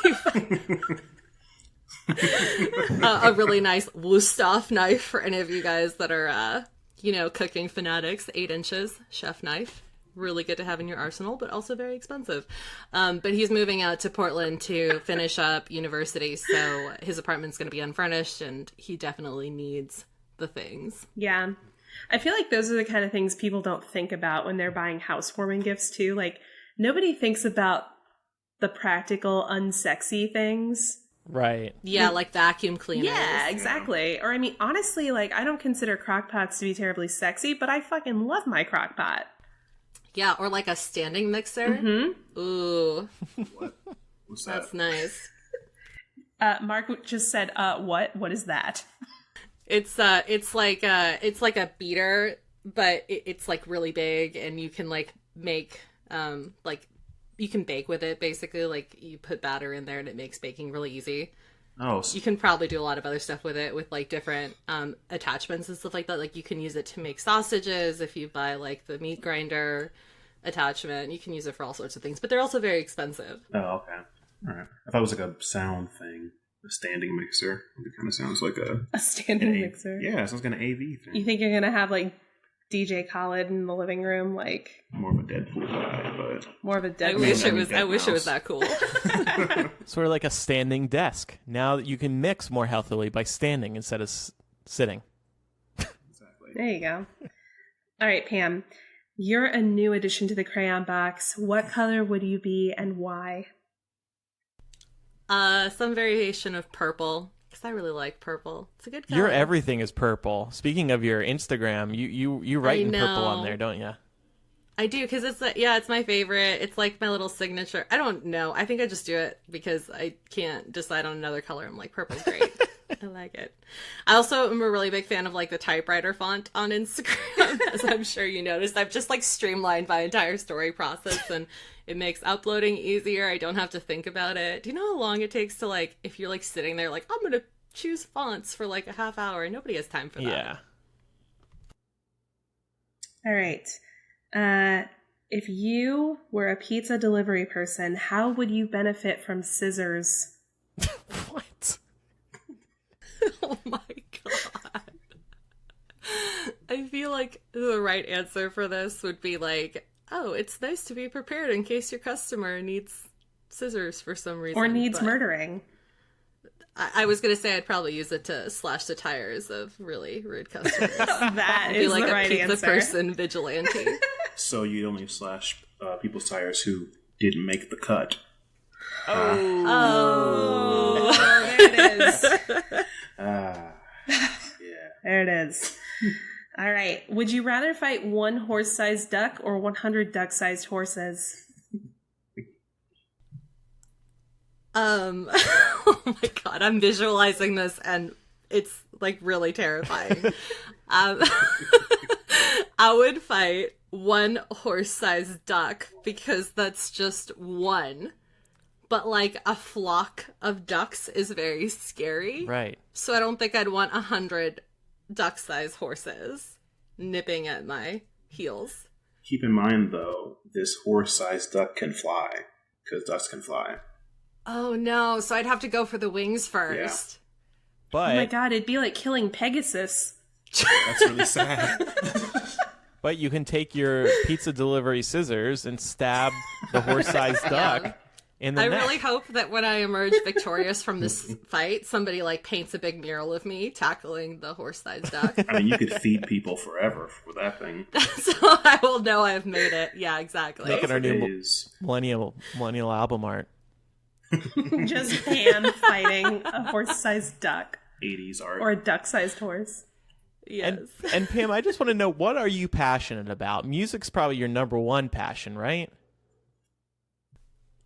A really nice Wusthof knife for any of you guys that are, cooking fanatics. 8 inches, chef knife. Really good to have in your arsenal, but also very expensive. But he's moving out to Portland to finish up university, so his apartment's going to be unfurnished, and he definitely needs the things. Yeah. I feel like those are the kind of things people don't think about when they're buying housewarming gifts, too. Like, nobody thinks about the practical, unsexy things. Right. Yeah, like vacuum cleaners. Yeah, exactly. Or, I mean, honestly, like, I don't consider crock pots to be terribly sexy, but I fucking love my crock pot. Yeah, or like a standing mixer. Mm-hmm. Ooh, What's that? that's nice. Marc just said, what? What is that? It's like a beater, but it's like really big, and you can like make you can bake with it. Basically, like you put batter in there, and it makes baking really easy. Oh, You can probably do a lot of other stuff with it, with like different attachments and stuff like that. Like you can use it to make sausages if you buy like the meat grinder attachment. You can use it for all sorts of things, but they're also very expensive. oh, okay. All right. I thought it was like a sound thing, a standing mixer. It kind of sounds like A standing mixer. Yeah, it sounds like an AV thing. You think you're going to have, like, DJ Khaled in the living room? Like, More of a Deadpool guy, but more of a I dead wish I it mean, was. I Dead wish it was Mouse. that cool. Sort of like a standing desk. Now that you can mix more healthily by standing instead of sitting. exactly. There you go. All right, Pam. You're a new addition to the crayon box. What color would you be and why? Some variation of purple, because I really like purple. It's a good color. Your everything is purple. Speaking of your Instagram, you write in purple on know. there, don't you? I do, because it's my favorite. It's like my little signature. I don't know. I think I just do it because I can't decide on another color. I'm like, purple's great. I like it. I also am a really big fan of like the typewriter font on Instagram, as I'm sure you noticed. I've just like streamlined my entire story process, and it makes uploading easier. I don't have to think about it. Do you know how long it takes to like, if you're like sitting there like, I'm going to choose fonts for like a half hour? Nobody has time for that. Yeah. All right. If you were a pizza delivery person, how would you benefit from scissors? What? Oh my god. I feel like the right answer for this would be like, oh, it's nice to be prepared in case your customer needs scissors for some reason. Or needs but murdering. I was going to say I'd probably use it to slash the tires of really rude customers. That I'd is be like the a right pizza answer. person vigilante. So you'd only slash people's tires who didn't make the cut. Oh, there it is. Yeah. There it is. All right. Would you rather fight one horse-sized duck or 100 duck-sized horses? Oh my god, I'm visualizing this and it's like really terrifying. I would fight one horse-sized duck because that's just one. But like a flock of ducks is very scary. Right. So I don't think I'd want 100 duck-sized horses nipping at my heels. Keep in mind, though, this horse-sized duck can fly, because ducks can fly. Oh no, so I'd have to go for the wings first. But Oh my god, it'd be like killing Pegasus. That's really sad. but you can take your pizza delivery scissors and stab the horse-sized duck in the I neck. really hope that when I emerge victorious from this fight, somebody like paints a big mural of me tackling the horse-sized duck. I mean, you could feed people forever with that thing. So I will know I've made it. Yeah, exactly. Making our new Days. millennial album art. Just Pam fighting a horse-sized duck. 80s art. Or a duck-sized horse. Yes. And Pam, I just want to know, what are you passionate about? Music's probably your number one passion, right?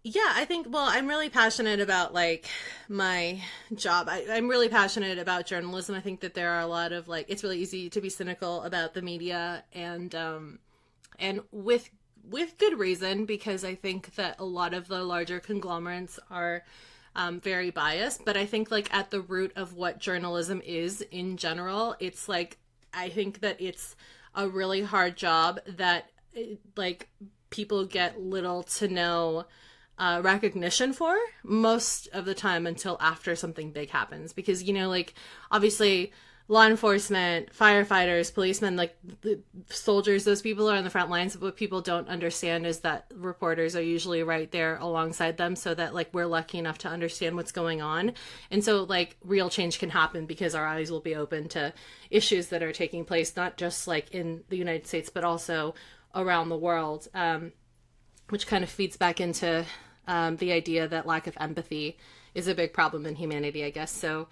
Yeah, I think, well, I'm really passionate about, like, my job. I'm really passionate about journalism. I think that there are a lot of, like, it's really easy to be cynical about the media, and with good reason, because I think that a lot of the larger conglomerates are very biased. But I think, like, at the root of what journalism is in general, it's, like, I think that it's a really hard job that, like, people get little to no recognition for most of the time until after something big happens. Because, you know, like, obviously law enforcement, firefighters, policemen, like the soldiers, those people are on the front lines. But what people don't understand is that reporters are usually right there alongside them, so that, like, we're lucky enough to understand what's going on. And so, like, real change can happen because our eyes will be open to issues that are taking place, not just like in the United States, but also around the world, which kind of feeds back into the idea that lack of empathy is a big problem in humanity, I guess. So,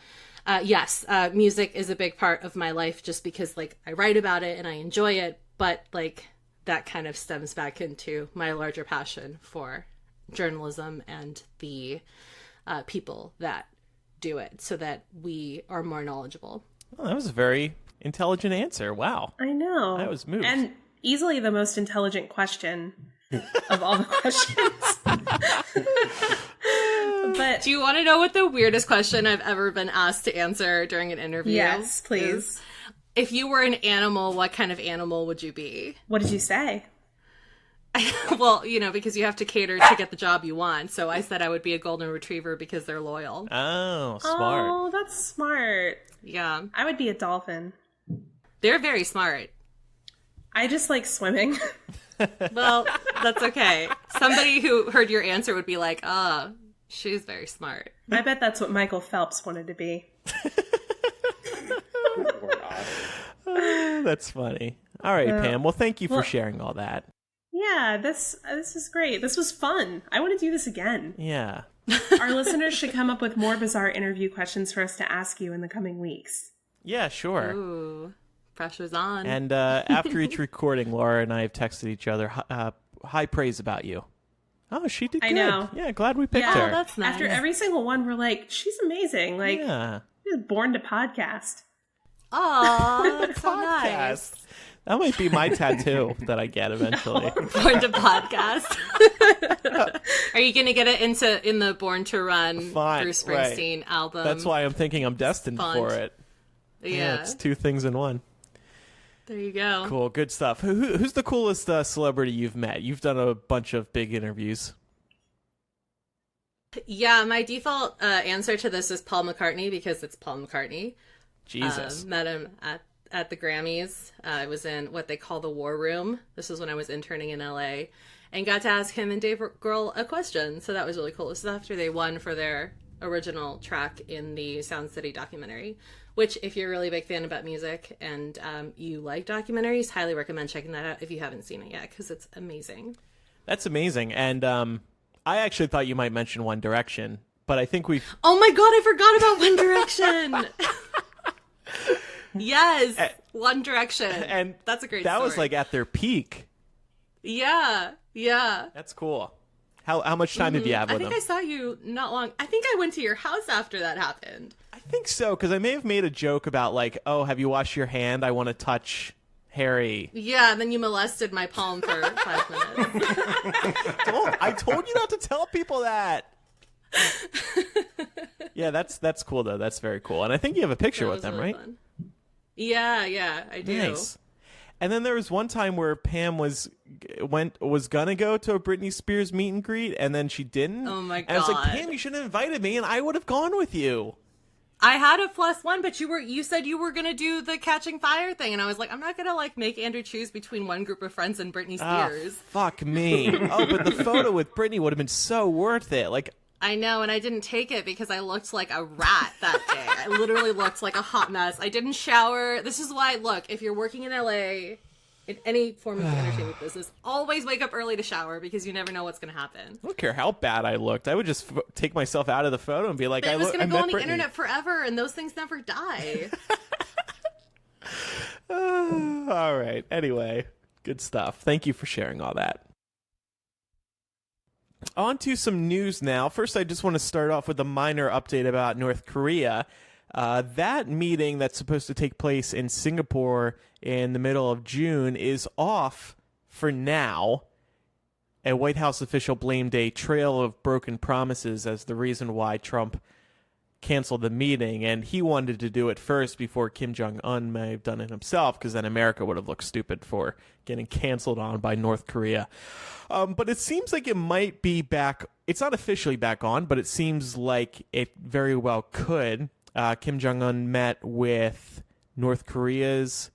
yes, music is a big part of my life just because, like, I write about it and I enjoy it, but, like, that kind of stems back into my larger passion for journalism and the people that do it so that we are more knowledgeable. Well, that was a very intelligent answer. Wow. I know. I was moved. And easily the most intelligent question of all the questions. But Do you want to know what the weirdest question I've ever been asked to answer during an interview? yes, please. is? If you were an animal, what kind of animal would you be? What did you say? Well, you know, because you have to cater to get the job you want. So I said I would be a golden retriever because they're loyal. Oh, smart. Oh, that's smart. Yeah. I would be a dolphin. They're very smart. I just like swimming. Well, that's okay. Somebody who heard your answer would be like, she's very smart. I bet that's what Michael Phelps wanted to be. That's funny. All right, Pam. Well, thank you for sharing all that. Yeah, this is great. This was fun. I want to do this again. Yeah. Our listeners should come up with more bizarre interview questions for us to ask you in the coming weeks. Yeah, sure. Ooh, pressure's on. And after each recording, Laura and I have texted each other high praise about you. Oh, she did good. I know. Yeah, glad we picked Yeah. her. Oh, that's nice. After every single one, we're like, she's amazing. Like, Yeah. she was born to podcast. Aw, that's so nice. Podcast. That might be my tattoo that I get eventually. Born to podcast. Are you going to get it in the Born to Run Font, Bruce Springsteen right. album? That's why I'm thinking I'm destined Font. for it. Yeah. It's two things in one. There you go. Cool, good stuff. Who's the coolest celebrity you've met? You've done a bunch of big interviews. Yeah, my default answer to this is Paul McCartney because it's Paul McCartney. Jesus. Met him at the Grammys. I was in what they call the War Room. This was when I was interning in LA. and got to ask him and Dave Grohl a question. So that was really cool. This is after they won for their original track in the Sound City documentary, which, if you're a really big fan about music and you like documentaries, highly recommend checking that out if you haven't seen it yet, because it's amazing. That's amazing. And I actually thought you might mention One Direction, but I think we've... Oh my god, I forgot about One Direction! Yes, One Direction. And that's a great that story. was like at their peak. Yeah. That's cool. How much time did you have with them? I think I saw you not long. I think I went to your house after that happened. I think so, because I may have made a joke about like, oh, have you washed your hand? I want to touch Harry. Yeah, and then you molested my palm for 5 minutes. I told you not to tell people that. Yeah, that's cool though. That's very cool. And I think you have a picture with them, really right? Fun. Yeah, I do. Nice. And then there was one time where Pam was gonna go to a Britney Spears meet and greet, and then she didn't. Oh my god! And I was like, Pam, you should have invited me, and I would have gone with you. I had a +1, but you said you were gonna do the Catching Fire thing, and I was like, I'm not gonna like make Andrew choose between one group of friends and Britney Spears. Fuck me. Oh, but the photo with Britney would have been so worth it. Like, I know, and I didn't take it because I looked like a rat that day. I literally looked like a hot mess. I didn't shower. This is why, look, if you're working in LA, in any form of entertainment business, always wake up early to shower because you never know what's going to happen. I don't care how bad I looked. I would just take myself out of the photo and be like, but it was going to go on the Britney. internet forever, and those things never die. All right. Anyway, good stuff. Thank you for sharing all that. On to some news now. First, I just want to start off with a minor update about North Korea. That meeting that's supposed to take place in Singapore in the middle of June is off for now. A White House official blamed a trail of broken promises as the reason why Trump canceled the meeting, and he wanted to do it first before Kim Jong-un may have done it himself, because then America would have looked stupid for getting canceled on by North Korea. But it seems like it might be back. It's not officially back on, but it seems like it very well could. Kim Jong-un met with North Korea's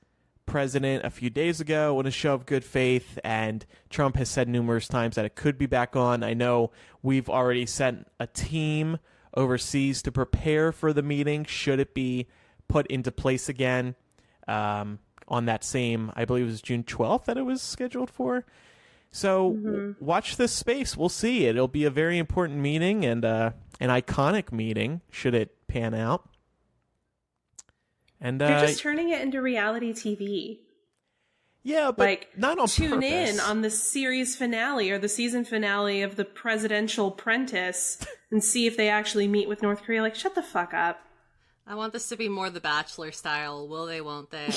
president a few days ago in a show of good faith, and Trump has said numerous times that it could be back on. I know we've already sent a team overseas to prepare for the meeting should it be put into place again on that same, I believe it was June 12th that it was scheduled for. So watch this space. We'll see. It'll be a very important meeting and an iconic meeting should it pan out. And you're just turning it into reality TV. Yeah, but like, not on tune purpose. in on the series finale or the season finale of The Presidential Apprentice and see if they actually meet with North Korea. Like, shut the fuck up. I want this to be more The Bachelor style. Will they, won't they?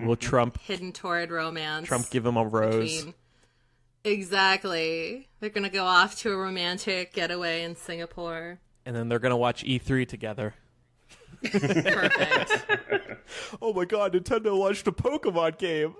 Will Trump... Hidden torrid romance. Trump give him a rose. Exactly. They're going to go off to a romantic getaway in Singapore. And then they're going to watch E3 together. Perfect. Oh my god, Nintendo launched a Pokemon game.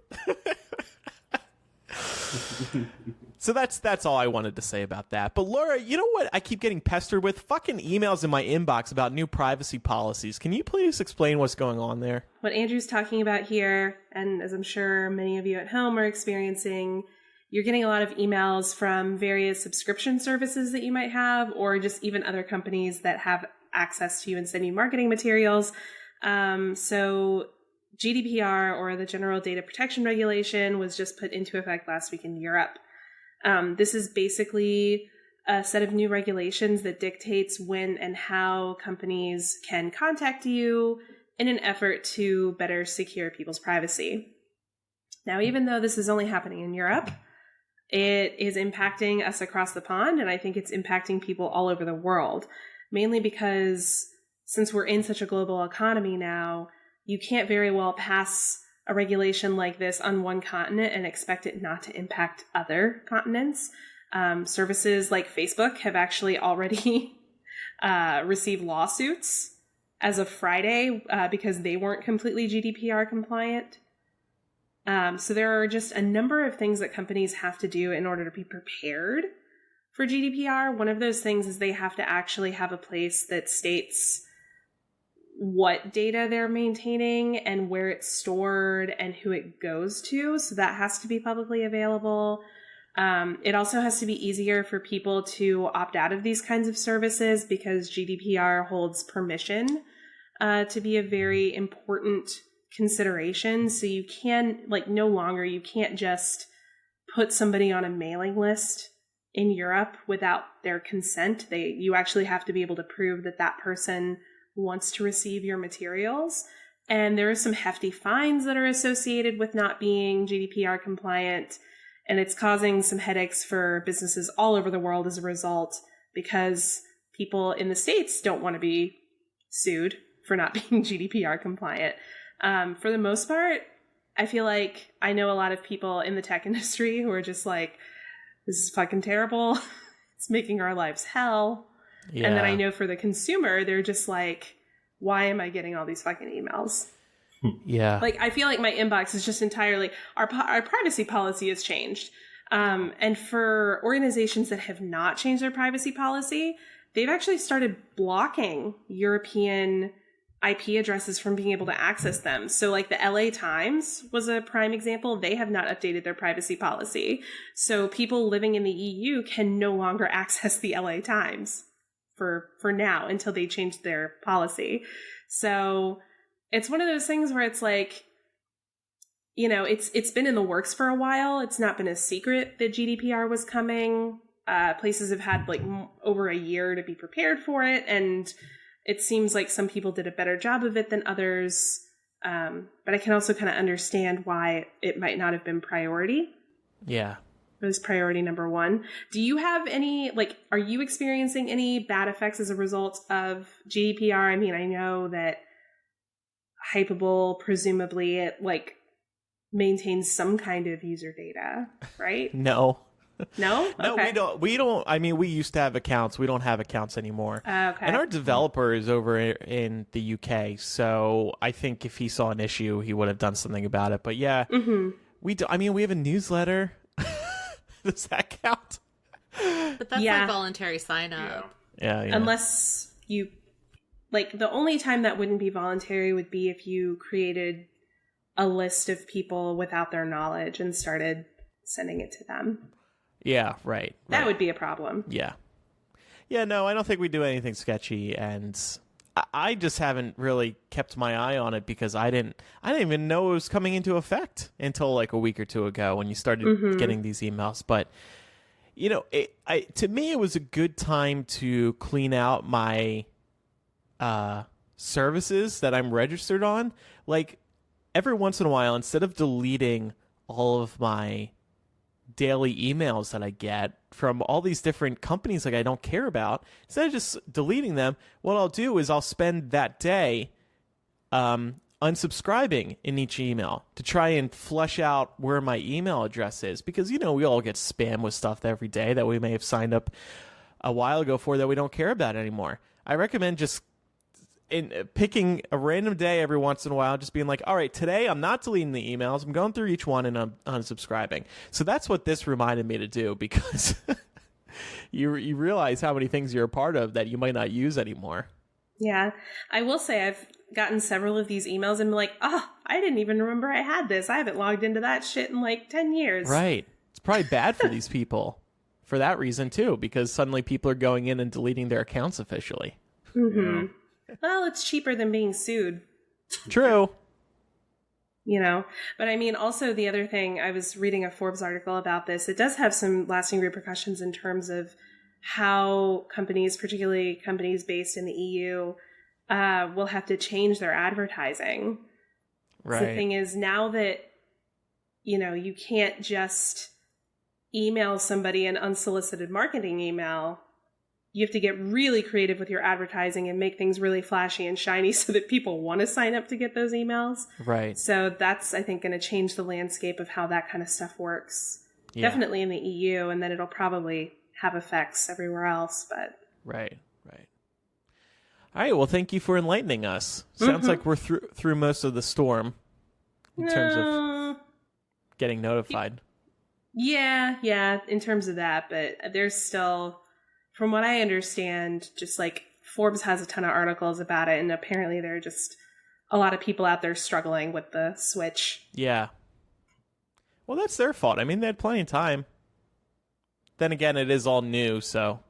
So that's all I wanted to say about that. But Laura, you know what I keep getting pestered with? Fucking emails in my inbox about new privacy policies. Can you please explain what's going on there? What Andrew's talking about here, and as I'm sure many of you at home are experiencing, you're getting a lot of emails from various subscription services that you might have, or just even other companies that have access to you and send you marketing materials. So GDPR, or the General Data Protection Regulation, was just put into effect last week in Europe. This is basically a set of new regulations that dictates when and how companies can contact you in an effort to better secure people's privacy. Now, even though this is only happening in Europe, it is impacting us across the pond, and I think it's impacting people all over the world, mainly because since we're in such a global economy now, you can't very well pass a regulation like this on one continent and expect it not to impact other continents. Services like Facebook have actually already received lawsuits as of Friday because they weren't completely GDPR compliant. So there are just a number of things that companies have to do in order to be prepared for GDPR. One of those things is they have to actually have a place that states what data they're maintaining and where it's stored and who it goes to. So that has to be publicly available. It also has to be easier for people to opt out of these kinds of services because GDPR holds permission to be a very important consideration. So you can, like, no longer, you can't just put somebody on a mailing list in Europe without their consent. You actually have to be able to prove that that person wants to receive your materials. And there are some hefty fines that are associated with not being GDPR compliant. And it's causing some headaches for businesses all over the world as a result, because people in the States don't want to be sued for not being GDPR compliant. For the most part, I feel like I know a lot of people in the tech industry who are just like, this is fucking terrible. It's making our lives hell. Yeah. And then I know for the consumer, they're just like, why am I getting all these fucking emails? Yeah. Like, I feel like my inbox is just entirely, our privacy policy has changed. And for organizations that have not changed their privacy policy, they've actually started blocking European IP addresses from being able to access them. So like the LA Times was a prime example. They have not updated their privacy policy. So people living in the EU can no longer access the LA Times for now until they change their policy. So it's one of those things where it's like, you know, it's been in the works for a while. It's not been a secret that GDPR was coming. Places have had like over a year to be prepared for it. And it seems like some people did a better job of it than others. But I can also kind of understand why it might not have been priority. Yeah. It was priority number one. Do you have any, like, are you experiencing any bad effects as a result of GDPR? I mean, I know that Hypable, presumably it like maintains some kind of user data, right? No. No? No, Okay. we don't. I mean, we used to have accounts. We don't have accounts anymore. Okay. And our developer is over in the UK, so I think if he saw an issue, he would have done something about it. But yeah, we do. I mean, we have a newsletter. Does that count? But that's like voluntary sign up. Yeah. Unless you, like, the only time that wouldn't be voluntary would be if you created a list of people without their knowledge and started sending it to them. Yeah, right. That would be a problem. Yeah. Yeah, no, I don't think we do anything sketchy, and I just haven't really kept my eye on it because I didn't even know it was coming into effect until like a week or two ago when you started getting these emails. But you know, to me, it was a good time to clean out my services that I'm registered on. Like every once in a while, instead of deleting all of my daily emails that I get from all these different companies like I don't care about, instead of just deleting them, what I'll do is I'll spend that day unsubscribing in each email to try and flush out where my email address is, because you know we all get spam with stuff every day that we may have signed up a while ago for that we don't care about anymore. I recommend just picking a random day every once in a while, just being like, all right, today I'm not deleting the emails. I'm going through each one and I'm unsubscribing. So that's what this reminded me to do, because you realize how many things you're a part of that you might not use anymore. Yeah. I will say I've gotten several of these emails and I'm like, oh, I didn't even remember I had this. I haven't logged into that shit in like 10 years. Right. It's probably bad for these people for that reason too, because suddenly people are going in and deleting their accounts officially. Mm-hmm. Well, it's cheaper than being sued. True. You know, but I mean, also the other thing, I was reading a Forbes article about this. It does have some lasting repercussions in terms of how companies, particularly companies based in the EU, will have to change their advertising. Right. So the thing is, now that, you know, you can't just email somebody an unsolicited marketing email, you have to get really creative with your advertising and make things really flashy and shiny so that people want to sign up to get those emails. Right. So that's, I think, going to change the landscape of how that kind of stuff works. Yeah. Definitely in the EU, and then it'll probably have effects everywhere else. But Right. All right. Well, thank you for enlightening us. Sounds like we're through most of the storm in terms of getting notified. Yeah, in terms of that. But there's still, from what I understand, just like Forbes has a ton of articles about it, and apparently there are just a lot of people out there struggling with the switch. Yeah. Well, that's their fault. I mean, they had plenty of time. then again, it is all new, so.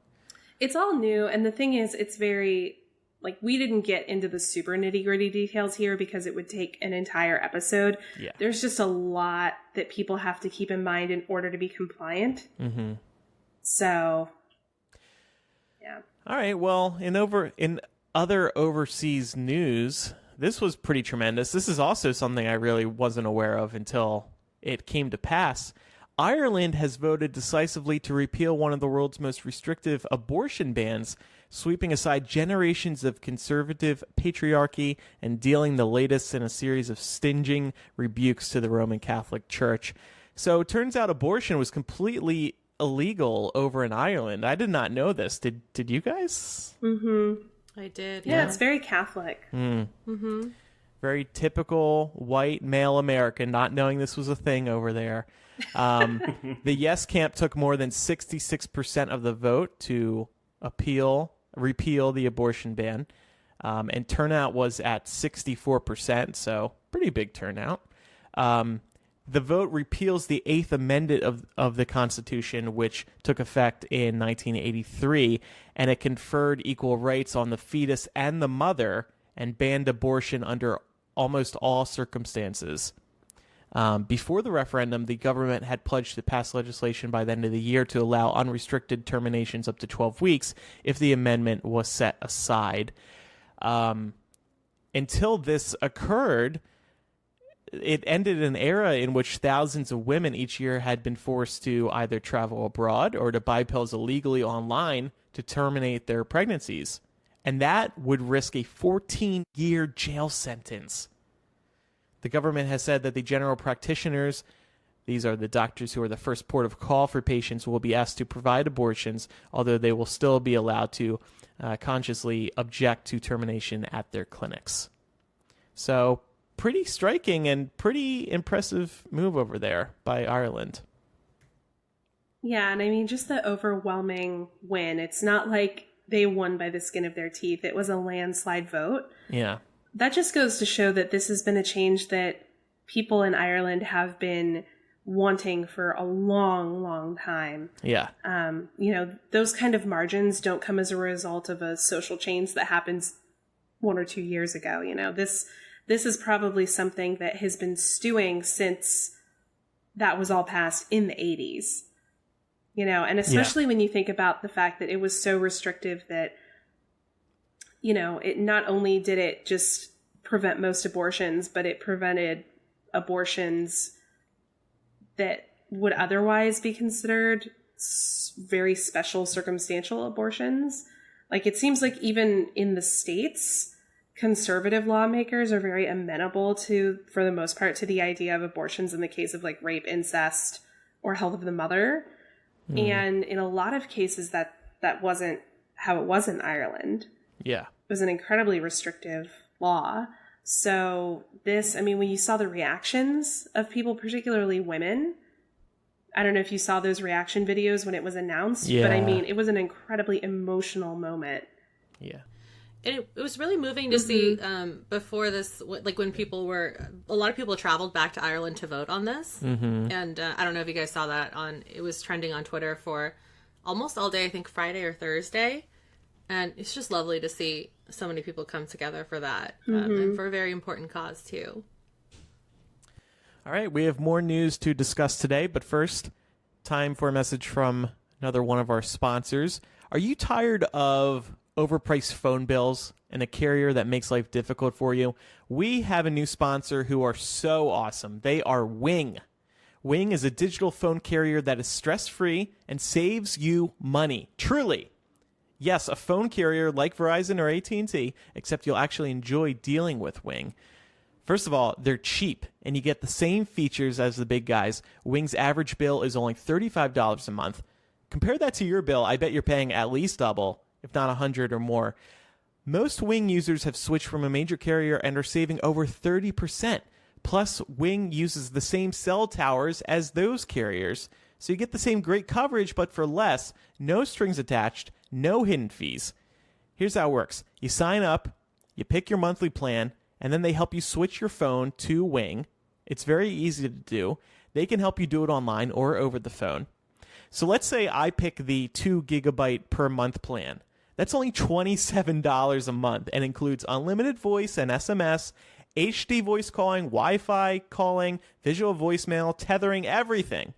It's all new, and the thing is, it's very, like, we didn't get into the super nitty-gritty details here because it would take an entire episode. Yeah. There's just a lot that people have to keep in mind in order to be compliant. Mm-hmm. So, yeah. All right, well, in other overseas news, this was pretty tremendous. This is also something I really wasn't aware of until it came to pass. Ireland has voted decisively to repeal one of the world's most restrictive abortion bans, sweeping aside generations of conservative patriarchy and dealing the latest in a series of stinging rebukes to the Roman Catholic Church. So it turns out abortion was completely illegal over in Ireland. I did not know this. Did you guys? Mm-hmm. I did. Yeah, it's very Catholic. Mm-hmm. Very typical white male American, not knowing this was a thing over there. The yes camp took more than 66% of the vote to repeal the abortion ban, and turnout was at 64%, so pretty big turnout. The vote repeals the Eighth Amendment of the Constitution, which took effect in 1983, and it conferred equal rights on the fetus and the mother and banned abortion under almost all circumstances. Before the referendum, the government had pledged to pass legislation by the end of the year to allow unrestricted terminations up to 12 weeks if the amendment was set aside. Until this occurred, it ended an era in which thousands of women each year had been forced to either travel abroad or to buy pills illegally online to terminate their pregnancies. And that would risk a 14-year jail sentence. The government has said that the general practitioners, these are the doctors who are the first port of call for patients, will be asked to provide abortions, although they will still be allowed to consciously object to termination at their clinics. So, pretty striking and pretty impressive move over there by Ireland. Yeah, and I mean, just the overwhelming win. It's not like they won by the skin of their teeth. It was a landslide vote. Yeah. That just goes to show that this has been a change that people in Ireland have been wanting for a long, long time. Yeah. Those kind of margins don't come as a result of a social change that happens 1 or 2 years ago. This is probably something that has been stewing since that was all passed in the 80s. And especially when you think about the fact that it was so restrictive that it not only did it just prevent most abortions, but it prevented abortions that would otherwise be considered very special circumstantial abortions. Like, it seems like even in the States, conservative lawmakers are very amenable to, for the most part, to the idea of abortions in the case of like rape, incest, or health of the mother. And in a lot of cases that wasn't how it was in Ireland. Yeah. It was an incredibly restrictive law. So when you saw the reactions of people, particularly women, I don't know if you saw those reaction videos when it was announced, but it was an incredibly emotional moment. Yeah. And it was really moving to see before this, like when a lot of people traveled back to Ireland to vote on this. Mm-hmm. And I don't know if you guys saw that it was trending on Twitter for almost all day, I think Friday or Thursday. And it's just lovely to see so many people come together for that, and for a very important cause too. All right, we have more news to discuss today, but first, time for a message from another one of our sponsors. Are you tired of overpriced phone bills and a carrier that makes life difficult for you? We have a new sponsor who are so awesome. They are Wing. Wing is a digital phone carrier that is stress-free and saves you money. Truly. Yes, a phone carrier like Verizon or AT&T, except you'll actually enjoy dealing with Wing. First of all, they're cheap, and you get the same features as the big guys. Wing's average bill is only $35 a month. Compare that to your bill. I bet you're paying at least double, if not $100 or more. Most Wing users have switched from a major carrier and are saving over 30%. Plus, Wing uses the same cell towers as those carriers, so you get the same great coverage, but for less, no strings attached, no hidden fees. Here's how it works. You sign up, you pick your monthly plan, and then they help you switch your phone to Wing. It's very easy to do. They can help you do it online or over the phone. So let's say I pick the 2 gigabyte per month plan. That's only $27 a month and includes unlimited voice and SMS, HD voice calling, Wi-Fi calling, visual voicemail, tethering, everything.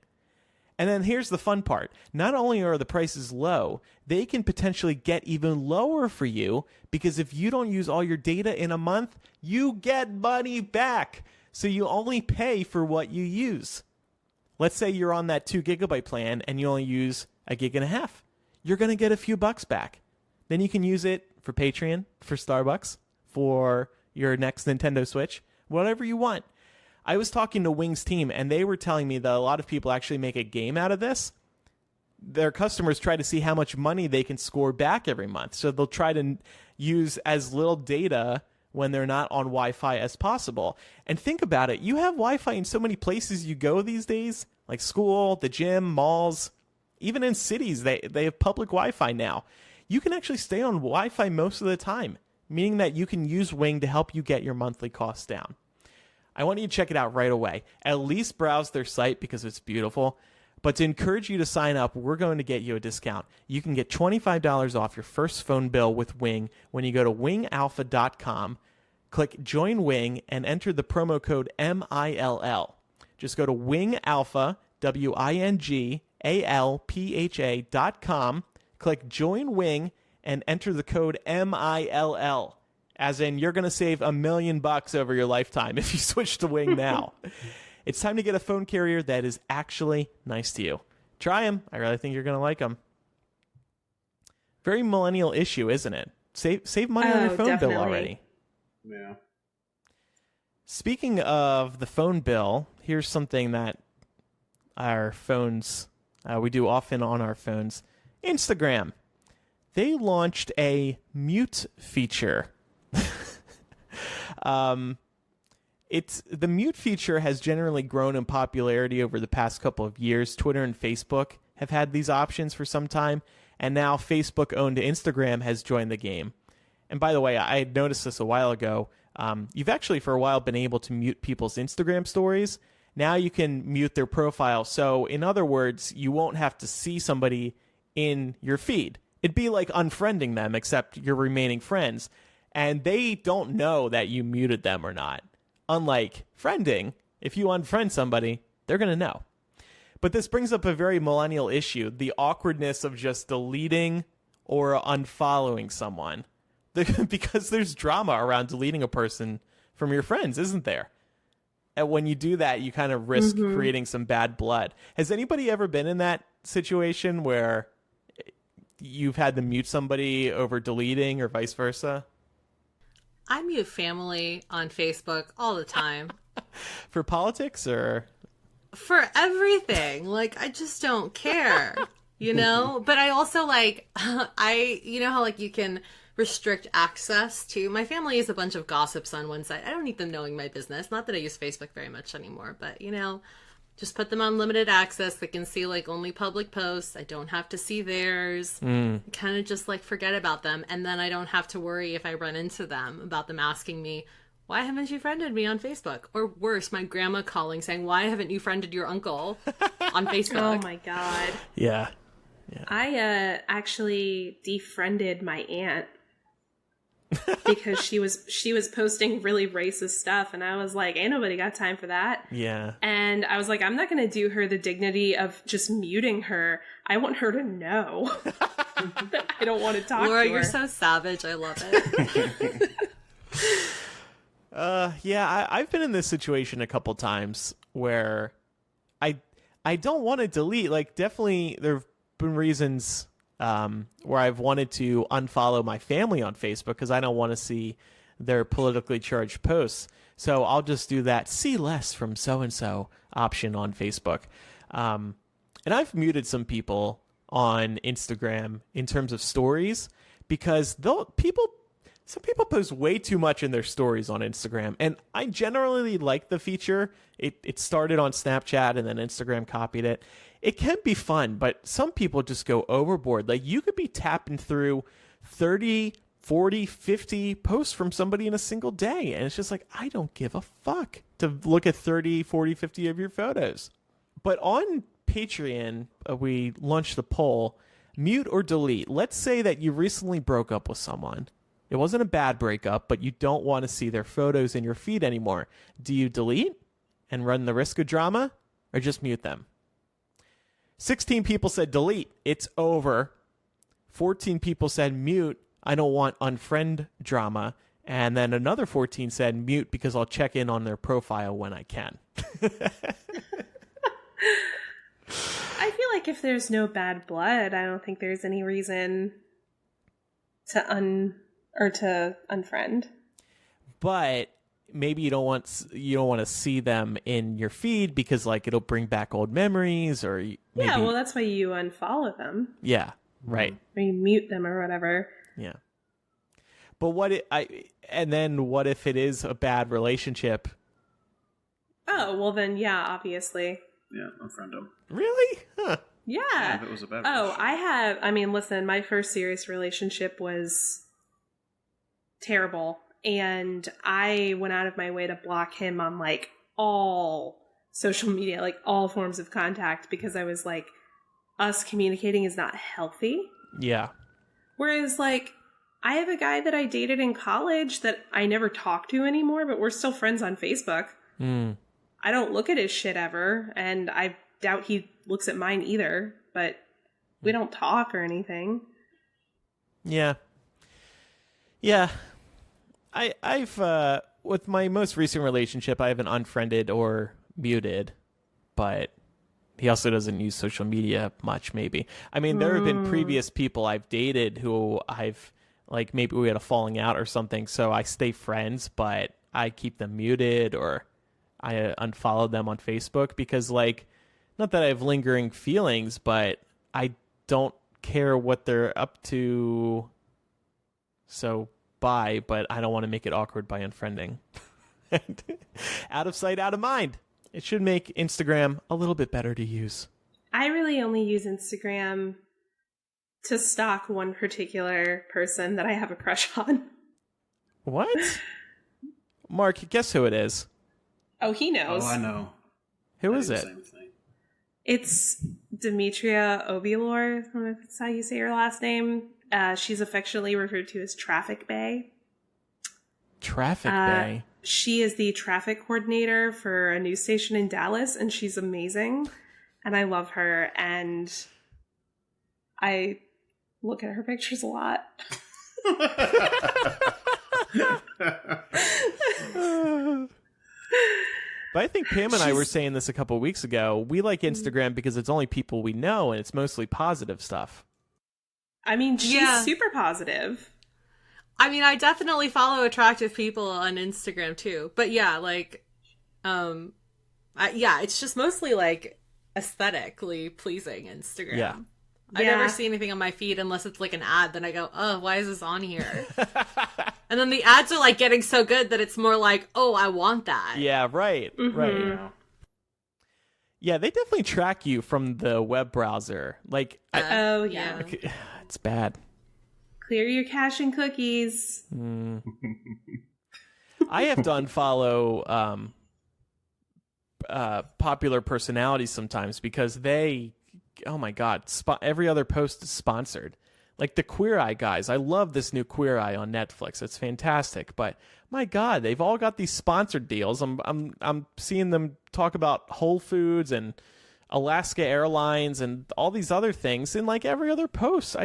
And then here's the fun part. Not only are the prices low, they can potentially get even lower for you because if you don't use all your data in a month, you get money back. So you only pay for what you use. Let's say you're on that 2 gigabyte plan and you only use 1.5 gigs. You're going to get a few bucks back. Then you can use it for Patreon, for Starbucks, for your next Nintendo Switch, whatever you want. I was talking to Wing's team, and they were telling me that a lot of people actually make a game out of this. Their customers try to see how much money they can score back every month. So they'll try to use as little data when they're not on Wi-Fi as possible. And think about it. You have Wi-Fi in so many places you go these days, like school, the gym, malls. Even in cities, they have public Wi-Fi now. You can actually stay on Wi-Fi most of the time, meaning that you can use Wing to help you get your monthly costs down. I want you to check it out right away. At least browse their site because it's beautiful. But to encourage you to sign up, we're going to get you a discount. You can get $25 off your first phone bill with Wing when you go to wingalpha.com, click Join Wing, and enter the promo code MILL. Just go to wingalpha, wingalpha.com, click Join Wing, and enter the code MILL. As in, you're going to save $1 million over your lifetime if you switch to Wing now. It's time to get a phone carrier that is actually nice to you. Try them. I really think you're going to like them. Very millennial issue, isn't it? Save money on your phone definitely. bill already. Yeah. Speaking of the phone bill, here's something that our phones, we do often on our phones. Instagram. They launched a mute feature. The mute feature has generally grown in popularity over the past couple of years. Twitter and Facebook have had these options for some time, and now Facebook-owned Instagram has joined the game. And by the way, I had noticed this a while ago. You've actually for a while been able to mute people's Instagram stories. Now you can mute their profile. So in other words, you won't have to see somebody in your feed. It'd be like unfriending them, except you're remaining friends. And they don't know that you muted them or not. Unlike friending, if you unfriend somebody, they're going to know. But this brings up a very millennial issue, the awkwardness of just deleting or unfollowing someone. Because there's drama around deleting a person from your friends, isn't there? And when you do that, you kind of risk creating some bad blood. Has anybody ever been in that situation where you've had to mute somebody over deleting or vice versa? I mute family on Facebook all the time. For politics or? For everything. Like, I just don't care, you know? But I also, like, you know how, like, you can restrict access to, my family is a bunch of gossips on one side. I don't need them knowing my business. Not that I use Facebook very much anymore, but, you know, just put them on limited access. They can see, like, only public posts. I don't have to see theirs. Kind of just, like, forget about them. And then I don't have to worry if I run into them about them asking me, why haven't you friended me on Facebook? Or worse, my grandma calling saying, why haven't you friended your uncle on Facebook? Oh, my God. Yeah. I actually defriended my aunt because she was posting really racist stuff, and I was like, ain't nobody got time for that. Yeah. And I was like, I'm not going to do her the dignity of just muting her. I want her to know that I don't want to talk Laura, to her. you're so savage. I love it. Yeah, I've been in this situation a couple times where I don't want to delete. Like, definitely there have been reasons where I've wanted to unfollow my family on Facebook because I don't want to see their politically charged posts. So I'll just do that see less from so-and-so option on Facebook. And I've muted some people on Instagram in terms of stories because some people post way too much in their stories on Instagram. And I generally like the feature. It started on Snapchat and then Instagram copied it. It can be fun, but some people just go overboard. Like, you could be tapping through 30, 40, 50 posts from somebody in a single day. And it's just like, I don't give a fuck to look at 30, 40, 50 of your photos. But on Patreon, we launched the poll, mute or delete. Let's say that you recently broke up with someone. It wasn't a bad breakup, but you don't want to see their photos in your feed anymore. Do you delete and run the risk of drama, or just mute them? 16 people said delete. It's over. 14 people said mute. I don't want unfriend drama. And then another 14 said mute because I'll check in on their profile when I can. I feel like if there's no bad blood, I don't think there's any reason to unfriend. But maybe you don't want to see them in your feed because like it'll bring back old memories, or maybe... Yeah, well, that's why you unfollow them. Yeah, right. Or you mute them or whatever. Yeah. But what if it is a bad relationship? Oh, well then, yeah, obviously. Yeah, unfriend them. Really? Huh. Yeah. If it was a bad listen, my first serious relationship was terrible. And I went out of my way to block him on like all social media, like all forms of contact, because I was like, us communicating is not healthy. Yeah. Whereas like, I have a guy that I dated in college that I never talk to anymore, but we're still friends on Facebook. I don't look at his shit ever, and I doubt he looks at mine either, but we don't talk or anything. Yeah. Yeah. I've with my most recent relationship, I haven't unfriended or muted, but he also doesn't use social media much, maybe. I mean, there have been previous people I've dated who I've, like, maybe we had a falling out or something, so I stay friends, but I keep them muted or I unfollow them on Facebook because, like, not that I have lingering feelings, but I don't care what they're up to, so bye, but I don't want to make it awkward by unfriending. Out of sight, out of mind. It should make Instagram a little bit better to use. I really only use Instagram to stalk one particular person that I have a crush on. What? Mark, guess who it is? Oh, he knows. Oh, I know. Who is it? Same thing. It's Demetria Obilor. I don't know if that's how you say her last name. She's affectionately referred to as Traffic Bay. Traffic Bay? She is the traffic coordinator for a news station in Dallas, and she's amazing. And I love her, and I look at her pictures a lot. But I think Pam and I were saying this a couple of weeks ago. We like Instagram because it's only people we know, and it's mostly positive stuff. I mean, she's super positive. I mean, I definitely follow attractive people on Instagram too. But yeah, like, it's just mostly like aesthetically pleasing Instagram. Yeah. I never see anything on my feed unless it's like an ad. Then I go, oh, why is this on here? And then the ads are like getting so good that it's more like, oh, I want that. Yeah, right. Mm-hmm. Right. Yeah, they definitely track you from the web browser. Like, it's bad. Clear your cache and cookies. I have to unfollow popular personalities sometimes because they, oh my God, every other post is sponsored. Like the Queer Eye guys. I love this new Queer Eye on Netflix. It's fantastic. But my God, they've all got these sponsored deals. I'm seeing them talk about Whole Foods and Alaska Airlines and all these other things in like every other post.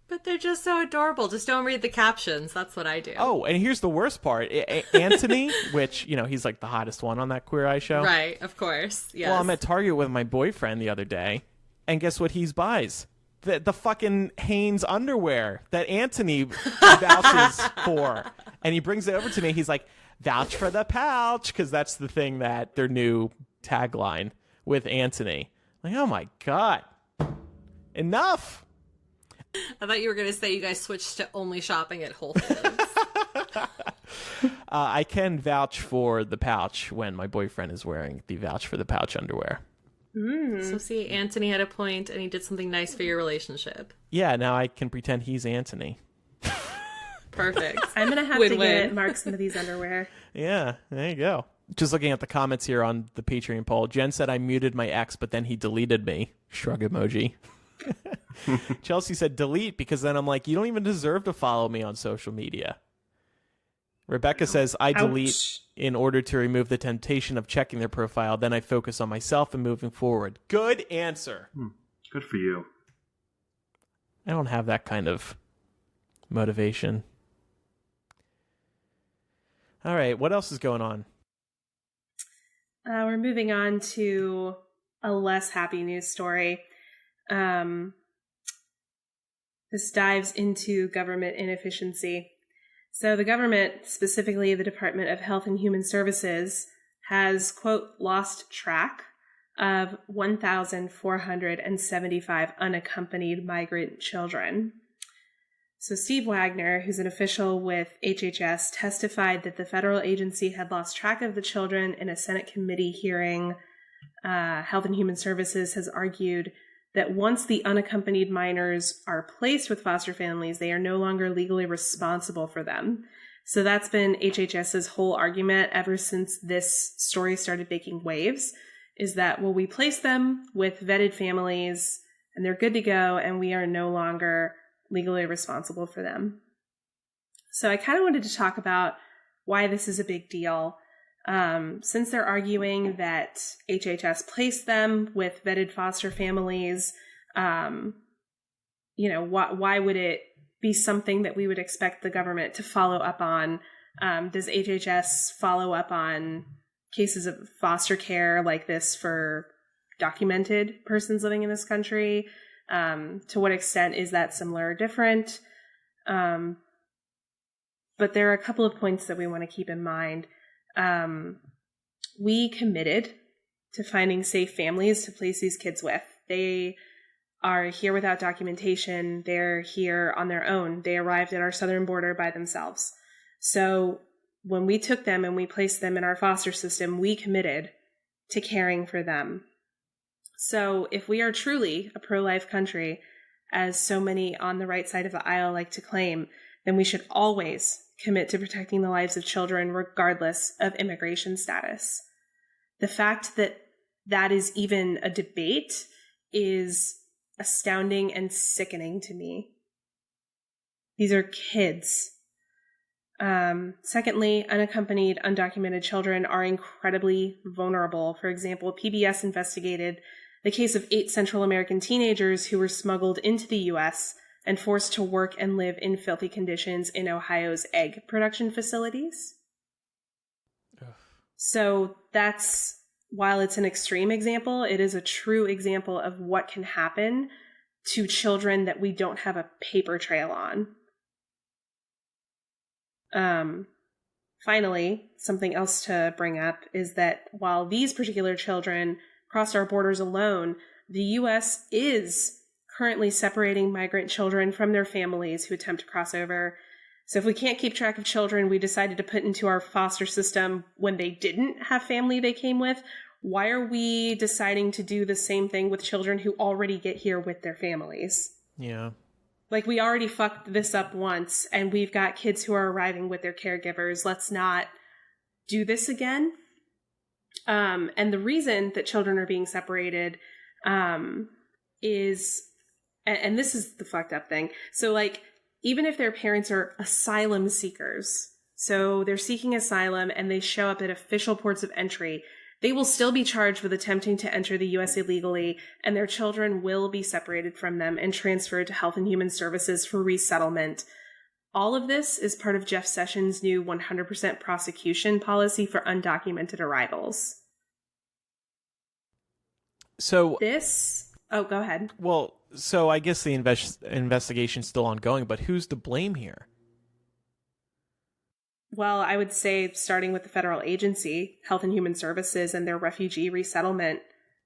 But they're just so adorable. Just don't read the captions. That's what I do. Oh, and here's the worst part. Anthony, which, he's like the hottest one on that Queer Eye show. Right, of course. Yes. Well, I'm at Target with my boyfriend the other day, and guess what he buys? The fucking Hanes underwear that Anthony vouches for. And he brings it over to me. He's like, vouch for the pouch, because that's the thing that their new tagline with Anthony. Like, oh my God. Enough. I thought you were going to say you guys switched to only shopping at Whole Foods. I can vouch for the pouch when my boyfriend is wearing the vouch for the pouch underwear. So see, Anthony had a point and he did something nice for your relationship. Yeah, now I can pretend he's Anthony. Perfect. I'm going to have to get Mark some of these underwear. Yeah, there you go. Just looking at the comments here on the Patreon poll, Jen said I muted my ex, but then he deleted me. Shrug emoji. Chelsea said delete because then I'm like, you don't even deserve to follow me on social media. Rebecca says I delete in order to remove the temptation of checking their profile. Then I focus on myself and moving forward. Good answer. Good for you. I don't have that kind of motivation. All right, what else is going on? We're moving on to a less happy news story. This dives into government inefficiency. So the government, specifically the Department of Health and Human Services, has, quote, lost track of 1,475 unaccompanied migrant children. So Steve Wagner, who's an official with HHS, testified that the federal agency had lost track of the children in a Senate committee hearing. Health and Human Services has argued that once the unaccompanied minors are placed with foster families, they are no longer legally responsible for them. So that's been HHS's whole argument ever since this story started making waves, is that, well, we place them with vetted families and they're good to go and we are no longer legally responsible for them. So I kind of wanted to talk about why this is a big deal. Since they're arguing that HHS placed them with vetted foster families, why would it be something that we would expect the government to follow up on? Does HHS follow up on cases of foster care like this for documented persons living in this country? To what extent is that similar or different? But there are a couple of points that we want to keep in mind. We committed to finding safe families to place these kids with. They are here without documentation. They're here on their own. They arrived at our southern border by themselves. So when we took them and we placed them in our foster system, we committed to caring for them. So if we are truly a pro-life country, as so many on the right side of the aisle like to claim, then we should always commit to protecting the lives of children regardless of immigration status. The fact that that is even a debate is astounding and sickening to me. These are kids. Secondly, unaccompanied, undocumented children are incredibly vulnerable. For example, PBS investigated the case of 8 Central American teenagers who were smuggled into the U.S. and forced to work and live in filthy conditions in Ohio's egg production facilities. Ugh. So that's, while it's an extreme example, it is a true example of what can happen to children that we don't have a paper trail on. Finally, something else to bring up is that while these particular children crossed our borders alone, the U.S. is currently separating migrant children from their families who attempt to cross over. So if we can't keep track of children we decided to put into our foster system when they didn't have family they came with, why are we deciding to do the same thing with children who already get here with their families? Yeah. Like, we already fucked this up once, and we've got kids who are arriving with their caregivers. Let's not do this again. And the reason that children are being separated is, and this is the fucked up thing. So, like, even if their parents are asylum seekers, so they're seeking asylum and they show up at official ports of entry, they will still be charged with attempting to enter the U.S. illegally, and their children will be separated from them and transferred to Health and Human Services for resettlement. All of this is part of Jeff Sessions' new 100% prosecution policy for undocumented arrivals. So go ahead. Well, so I guess the investigation's still ongoing, but who's to blame here? Well, I would say starting with the federal agency, Health and Human Services, and their refugee resettlement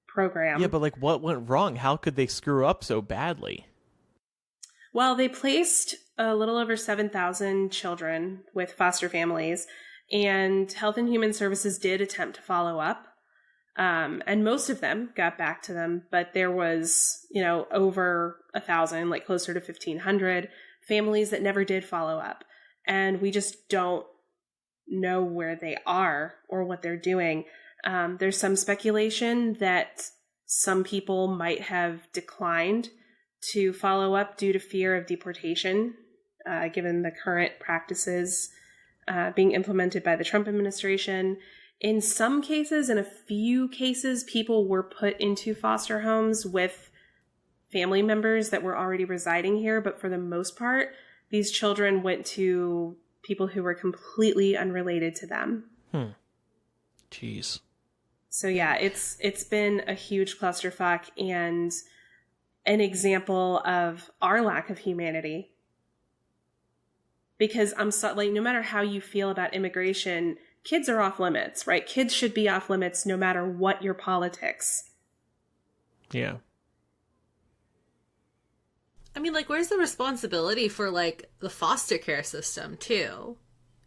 program. Yeah, but like, what went wrong? How could they screw up so badly? Well, they placed a little over 7,000 children with foster families, and Health and Human Services did attempt to follow up. And most of them got back to them, but there was, over 1,000, like closer to 1,500 families that never did follow up. And we just don't know where they are or what they're doing. There's some speculation that some people might have declined to follow up due to fear of deportation, given the current practices being implemented by the Trump administration. In some cases, in a few cases, people were put into foster homes with family members that were already residing here. But for the most part, these children went to people who were completely unrelated to them. Jeez. So yeah, it's been a huge clusterfuck and an example of our lack of humanity. Because no matter how you feel about immigration, kids are off limits, right? Kids should be off limits no matter what your politics. Yeah. I mean, like, where's the responsibility for, like, the foster care system, too?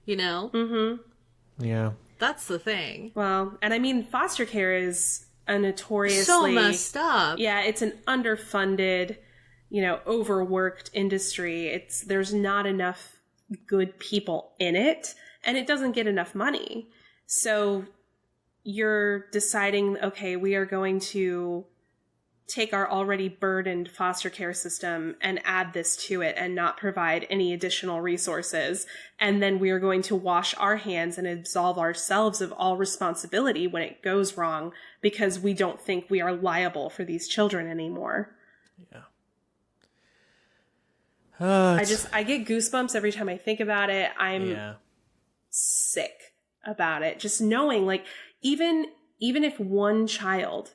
You know? Mm-hmm. Yeah. That's the thing. Well, and I mean, foster care is a notoriously... so messed up. Yeah, it's an underfunded, overworked industry. There's not enough good people in it, and it doesn't get enough money. So you're deciding, okay, we are going to take our already burdened foster care system and add this to it and not provide any additional resources. And then we are going to wash our hands and absolve ourselves of all responsibility when it goes wrong because we don't think we are liable for these children anymore. Yeah. I get goosebumps every time I think about it. I'm sick about it. Just knowing, like, even if one child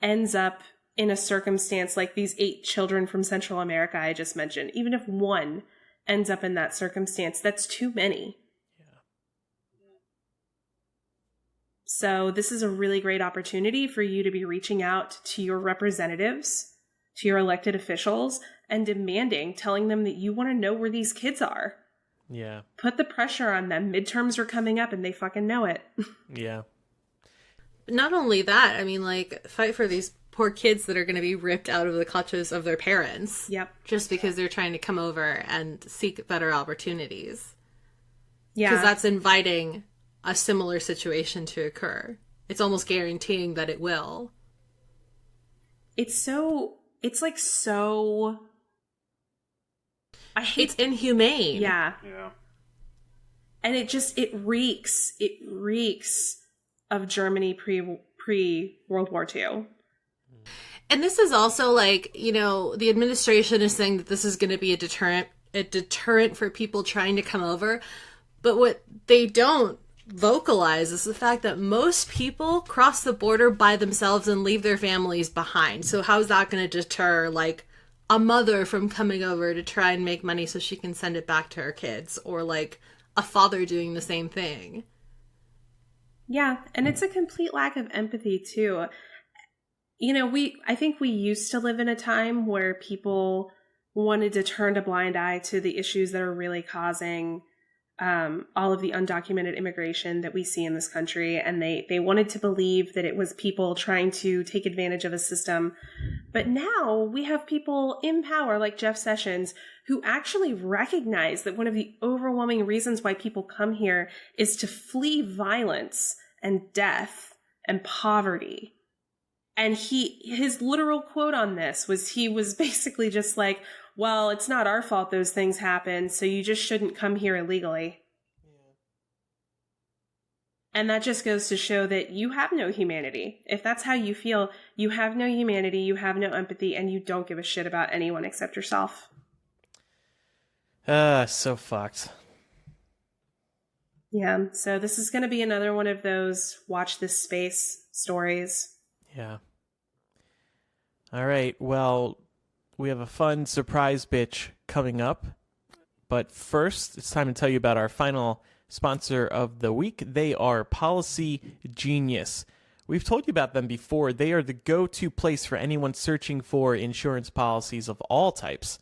ends up in a circumstance like these 8 children from Central America I just mentioned, even if one ends up in that circumstance, that's too many. Yeah. So this is a really great opportunity for you to be reaching out to your representatives, to your elected officials, and telling them that you want to know where these kids are. Yeah. Put the pressure on them. Midterms are coming up and they fucking know it. Yeah. Not only that, I mean, like, fight for these poor kids that are going to be ripped out of the clutches of their parents. Yep. Just because they're trying to come over and seek better opportunities. Yeah. Because that's inviting a similar situation to occur. It's almost guaranteeing that it will. It's It's inhumane. Yeah. Yeah. And it reeks of Germany pre World War II. And this is also like, the administration is saying that this is going to be a deterrent for people trying to come over. But what they don't vocalize is the fact that most people cross the border by themselves and leave their families behind. So how's that going to deter, like, a mother from coming over to try and make money so she can send it back to her kids, or like a father doing the same thing? Yeah, and it's a complete lack of empathy too. I think we used to live in a time where people wanted to turn a blind eye to the issues that are really causing all of the undocumented immigration that we see in this country. And they wanted to believe that it was people trying to take advantage of a system. But now we have people in power like Jeff Sessions who actually recognize that one of the overwhelming reasons why people come here is to flee violence and death and poverty. And his literal quote on this was, he was basically just like, well, it's not our fault those things happen, so you just shouldn't come here illegally. Yeah. And that just goes to show that you have no humanity. If that's how you feel, you have no humanity, you have no empathy, and you don't give a shit about anyone except yourself. So fucked. Yeah, so this is going to be another one of those watch this space stories. Yeah. All right. Well, we have a fun surprise bitch coming up. But first, it's time to tell you about our final sponsor of the week. They are Policy Genius. We've told you about them before. They are the go-to place for anyone searching for insurance policies of all types.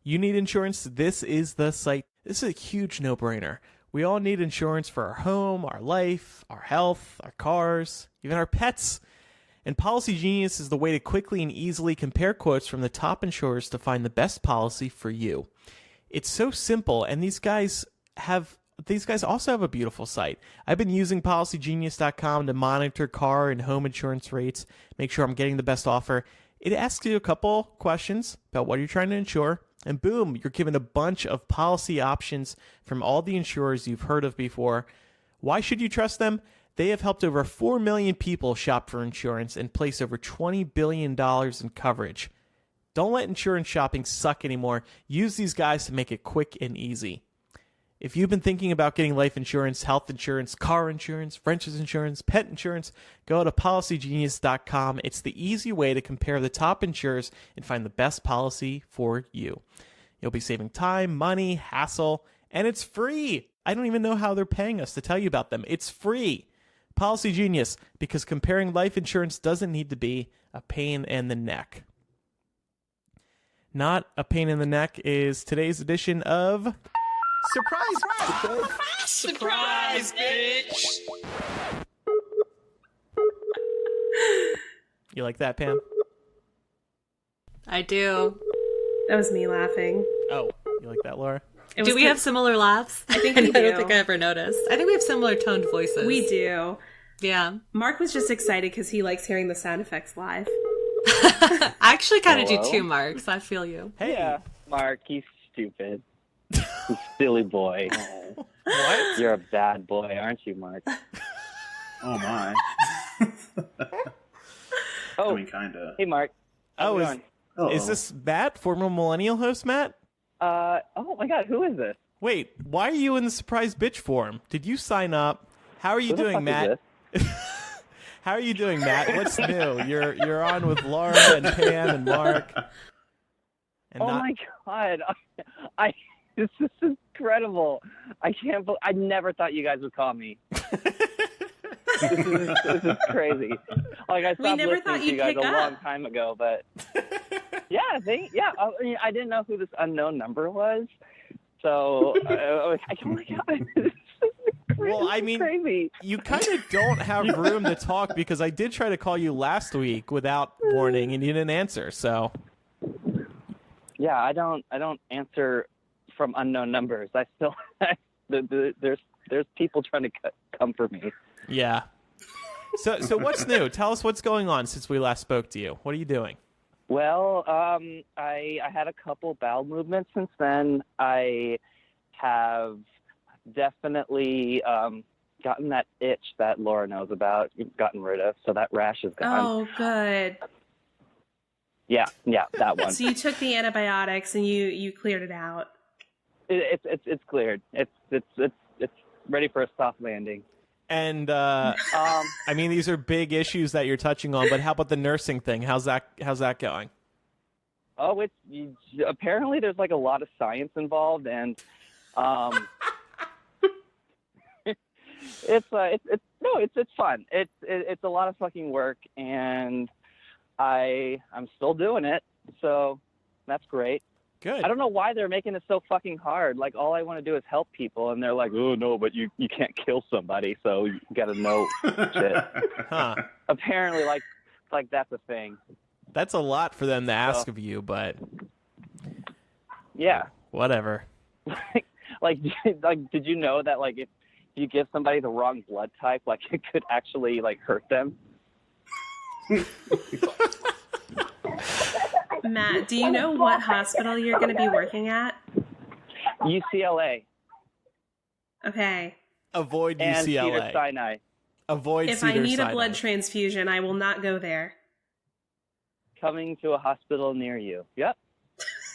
You need insurance? This is the site. This is a huge no-brainer. We all need insurance for our home, our life, our health, our cars, even our pets. And Policy Genius is the way to quickly and easily compare quotes from the top insurers to find the best policy for you. It's so simple, and these guys have these guys also have a beautiful site. I've been using PolicyGenius.com to monitor car and home insurance rates, make sure I'm getting the best offer. It asks you a couple questions about what you're trying to insure, and boom, you're given a bunch of policy options from all the insurers you've heard of before. Why should you trust them? They have helped over 4 million people shop for insurance and place over $20 billion in coverage. Don't let insurance shopping suck anymore. Use these guys to make it quick and easy. If you've been thinking about getting life insurance, health insurance, car insurance, renter's insurance, pet insurance, go to PolicyGenius.com. It's the easy way to compare the top insurers and find the best policy for you. You'll be saving time, money, hassle, and it's free. I don't even know how they're paying us to tell you about them. It's free. Policy Genius, because comparing life insurance doesn't need to be a pain in the neck. Not a pain in the neck is today's edition of Surprise! Surprise, bitch! You like that, Pam? I do. That was me laughing. Oh, you like that, Laura? Do we have similar laughs? I think we do. I don't think I ever noticed. I think we have similar toned voices. We do. Yeah. Mark was just excited because he likes hearing the sound effects live. I actually kind of do too, Mark, so I feel you. Hey. Yeah, Mark, he's stupid. You silly boy. What? You're a bad boy, aren't you, Mark? Oh my. Oh, I mean, kinda. hey, Mark. Oh, How's it going? is this Matt, former Millennial host Matt? Oh my God, who is this? Wait, why are you in the surprise bitch forum? Did you sign up? How are you Who the doing, fuck Matt? is this? How are you doing, Matt? What's new? You're on with Laura and Pam and Marc. And My God, this is incredible. I can't believe, I never thought you guys would call me. This is crazy. Like, I stopped never listening thought to you'd you guys pick a up. long time ago, but yeah, I mean, I didn't know who this unknown number was, so oh my God, this is Well, I mean, crazy. you kind of don't have room to talk because I did try to call you last week without warning and you didn't answer. So Yeah, I don't answer from unknown numbers. I still there's people trying to come for me. yeah. So what's new? Tell us what's going on since we last spoke to you. What are you doing? Well, I had a couple bowel movements since then. I have definitely gotten that itch that Laura knows about, gotten rid of, so that rash is gone. Oh, good. Yeah, that one. So you took the antibiotics and you cleared it out. It's cleared. It's ready for a soft landing. And I mean, these are big issues that you're touching on, but how about the nursing thing? How's that going? Oh, apparently there's like a lot of science involved, and it's fun. It's a lot of fucking work, and I'm still doing it, so that's great. Good. I don't know why they're making it so fucking hard. Like, all I want to do is help people, and they're like, oh no, but you can't kill somebody, so you gotta know shit. Huh. Apparently, like that's a thing. That's a lot for them to ask of you, but Yeah. whatever. Like, did you know that, like, if you give somebody the wrong blood type, like, it could actually, like, hurt them? Matt, do you know what hospital you're going to be working at? UCLA. Okay. Avoid And UCLA. Cedars-Sinai. Avoid If I need Cedars-Sinai. a blood transfusion, I will not go there. Coming to a hospital near you. Yep.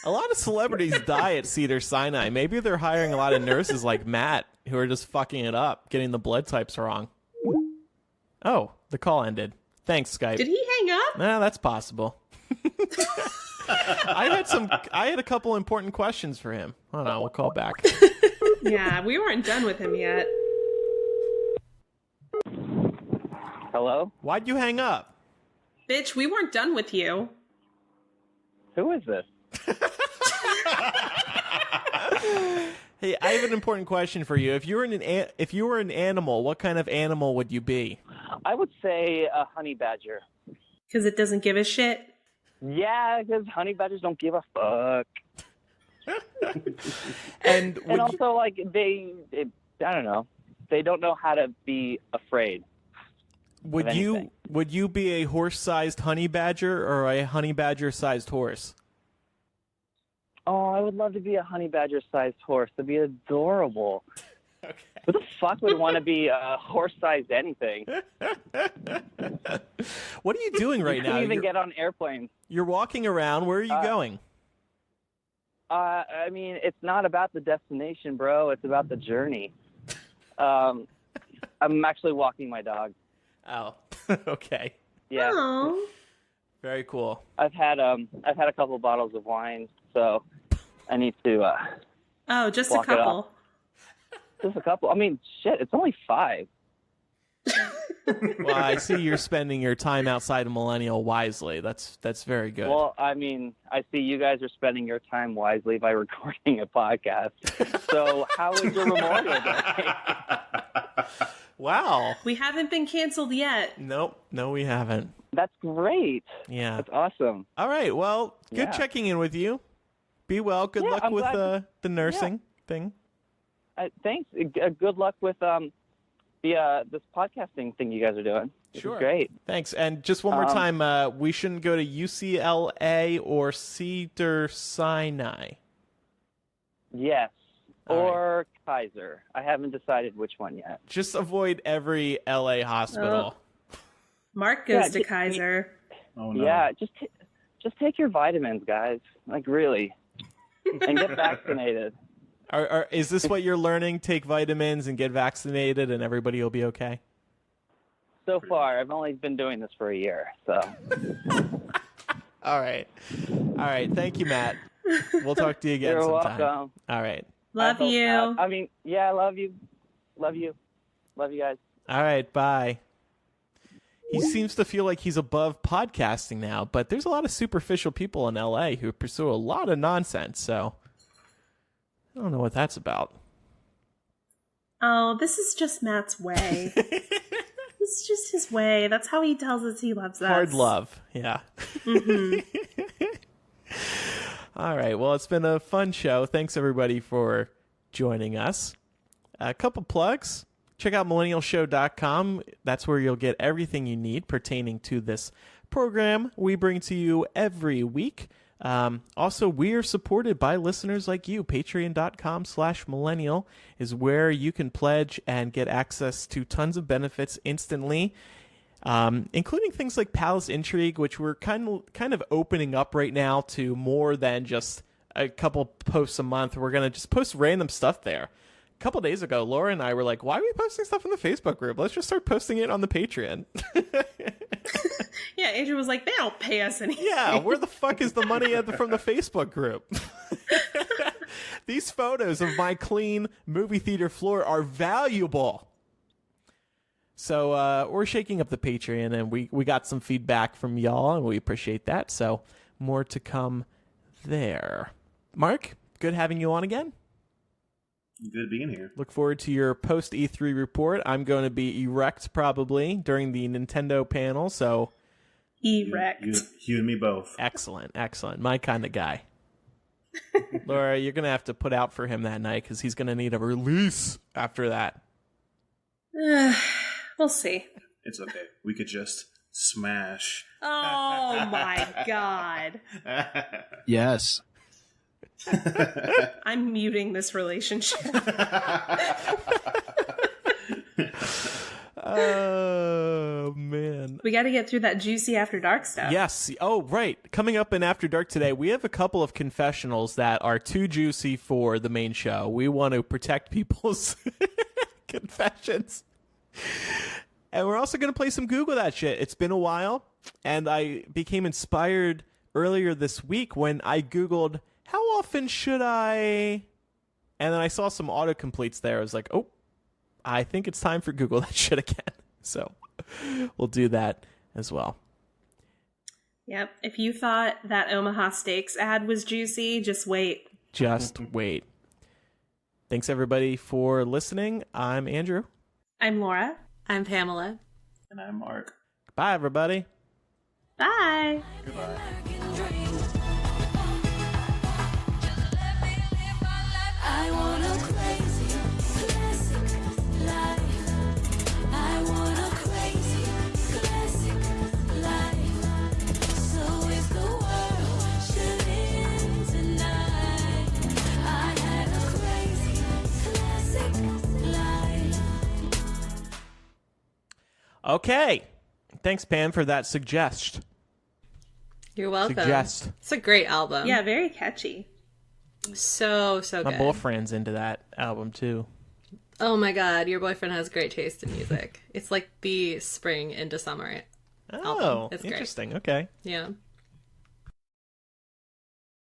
A lot of celebrities die at Cedars-Sinai. Maybe they're hiring a lot of nurses like Matt who are just fucking it up, getting the blood types wrong. Oh, the call ended. Thanks, Skype. Did he hang up? Nah, that's possible. I had a couple important questions for him. Hold on, we'll call back. Yeah, we weren't done with him yet. Hello? Why'd you hang up? Bitch, we weren't done with you. Who is this? Hey, I have an important question for you. If you were an animal, what kind of animal would you be? I would say a honey badger. Because it doesn't give a shit. Yeah, because honey badgers don't give a fuck. And And also, like, I don't know. They don't know how to be afraid. Would you be a horse-sized honey badger or a honey badger-sized horse? Oh, I would love to be a honey badger-sized horse. That'd be adorable. Okay. Who the fuck would want to be a horse-sized anything? What are you doing right now? You can't even get on airplanes. You're walking around. Where are you going? I mean, it's not about the destination, bro. It's about the journey. I'm actually walking my dog. Oh, okay. Yeah. Aww. Very cool. I've had a couple bottles of wine, so I need to. Oh, just a walk it couple. Just a couple. I mean, shit. It's only 5. Well, I see you're spending your time outside of Millennial wisely. That's very good. Well, I mean, I see you guys are spending your time wisely by recording a podcast. So how was your Memorial Day? Wow. We haven't been canceled yet. Nope. No, we haven't. That's great. Yeah. That's awesome. All right. Well, good Yeah. checking in with you. Be well. Good Yeah, luck I'm with glad the nursing thing. Thanks. Good luck with this podcasting thing you guys are doing. This Sure. is great. Thanks. And just one more time, we shouldn't go to UCLA or Cedar Sinai. Yes. All Or Kaiser. I haven't decided which one yet. Just avoid every LA hospital. Marc goes to Yeah, Kaiser. Oh no. Yeah, just take your vitamins, guys. Like, really. And get vaccinated. Is this what you're learning? Take vitamins and get vaccinated and everybody will be okay? So far, I've only been doing this for a year, so. All right. Thank you, Matt. We'll talk to you again You're sometime. welcome. All right. Love you. I mean, yeah, I love you. Love you. Love you guys. All right. Bye. He seems to feel like he's above podcasting now, but there's a lot of superficial people in LA who pursue a lot of nonsense, so I don't know what that's about. Oh, this is just Matt's way. This is just his way. That's how he tells us he loves us. Hard love. Yeah. Mm-hmm. All right. Well, it's been a fun show. Thanks, everybody, for joining us. A couple plugs. Check out millennialshow.com. That's where you'll get everything you need pertaining to this program we bring to you every week. Also, we are supported by listeners like you. Patreon.com/millennial is where you can pledge and get access to tons of benefits instantly. Including things like Palace Intrigue, which we're kind of opening up right now to more than just a couple posts a month. We're going to just post random stuff there. A couple days ago, Laura and I were like, why are we posting stuff in the Facebook group? Let's just start posting it on the Patreon. Yeah, Adrian was like, they don't pay us anything. Yeah, where the fuck is the money from the Facebook group? These photos of my clean movie theater floor are valuable. So we're shaking up the Patreon, and we got some feedback from y'all, and we appreciate that. So more to come there. Marc, good having you on again. Good being here. Look forward to your post E3 report. I'm going to be E-rect probably during the Nintendo panel. So E-rect. You and me both. excellent. My kind of guy. Laura, you're going to have to put out for him that night because he's going to need a release after that. We'll see. It's okay. We could just smash. Oh my god. Yes. I'm muting this relationship. Oh, man. We got to get through that juicy After Dark stuff. Yes. Oh, right. Coming up in After Dark today, we have a couple of confessionals that are too juicy for the main show. We want to protect people's confessions. And we're also going to play some Google That Shit. It's been a while, and I became inspired earlier this week when I Googled, how often should I... And then I saw some autocompletes there. I was like, oh, I think it's time for Google That Shit again. So we'll do that as well. Yep. If you thought that Omaha Steaks ad was juicy, just wait. Just wait. Thanks, everybody, for listening. I'm Andrew. I'm Laura. I'm Pamela. And I'm Marc. Bye, everybody. Bye. Goodbye. I want a crazy classic Okay. Thanks, Pam, for that suggestion. You're welcome. Suggest. It's a great album. Yeah, very catchy. So good. My boyfriend's into that album, too. Oh my god, your boyfriend has great taste in music. It's like the spring into summer album. Oh, It's interesting. Great. Okay. Yeah.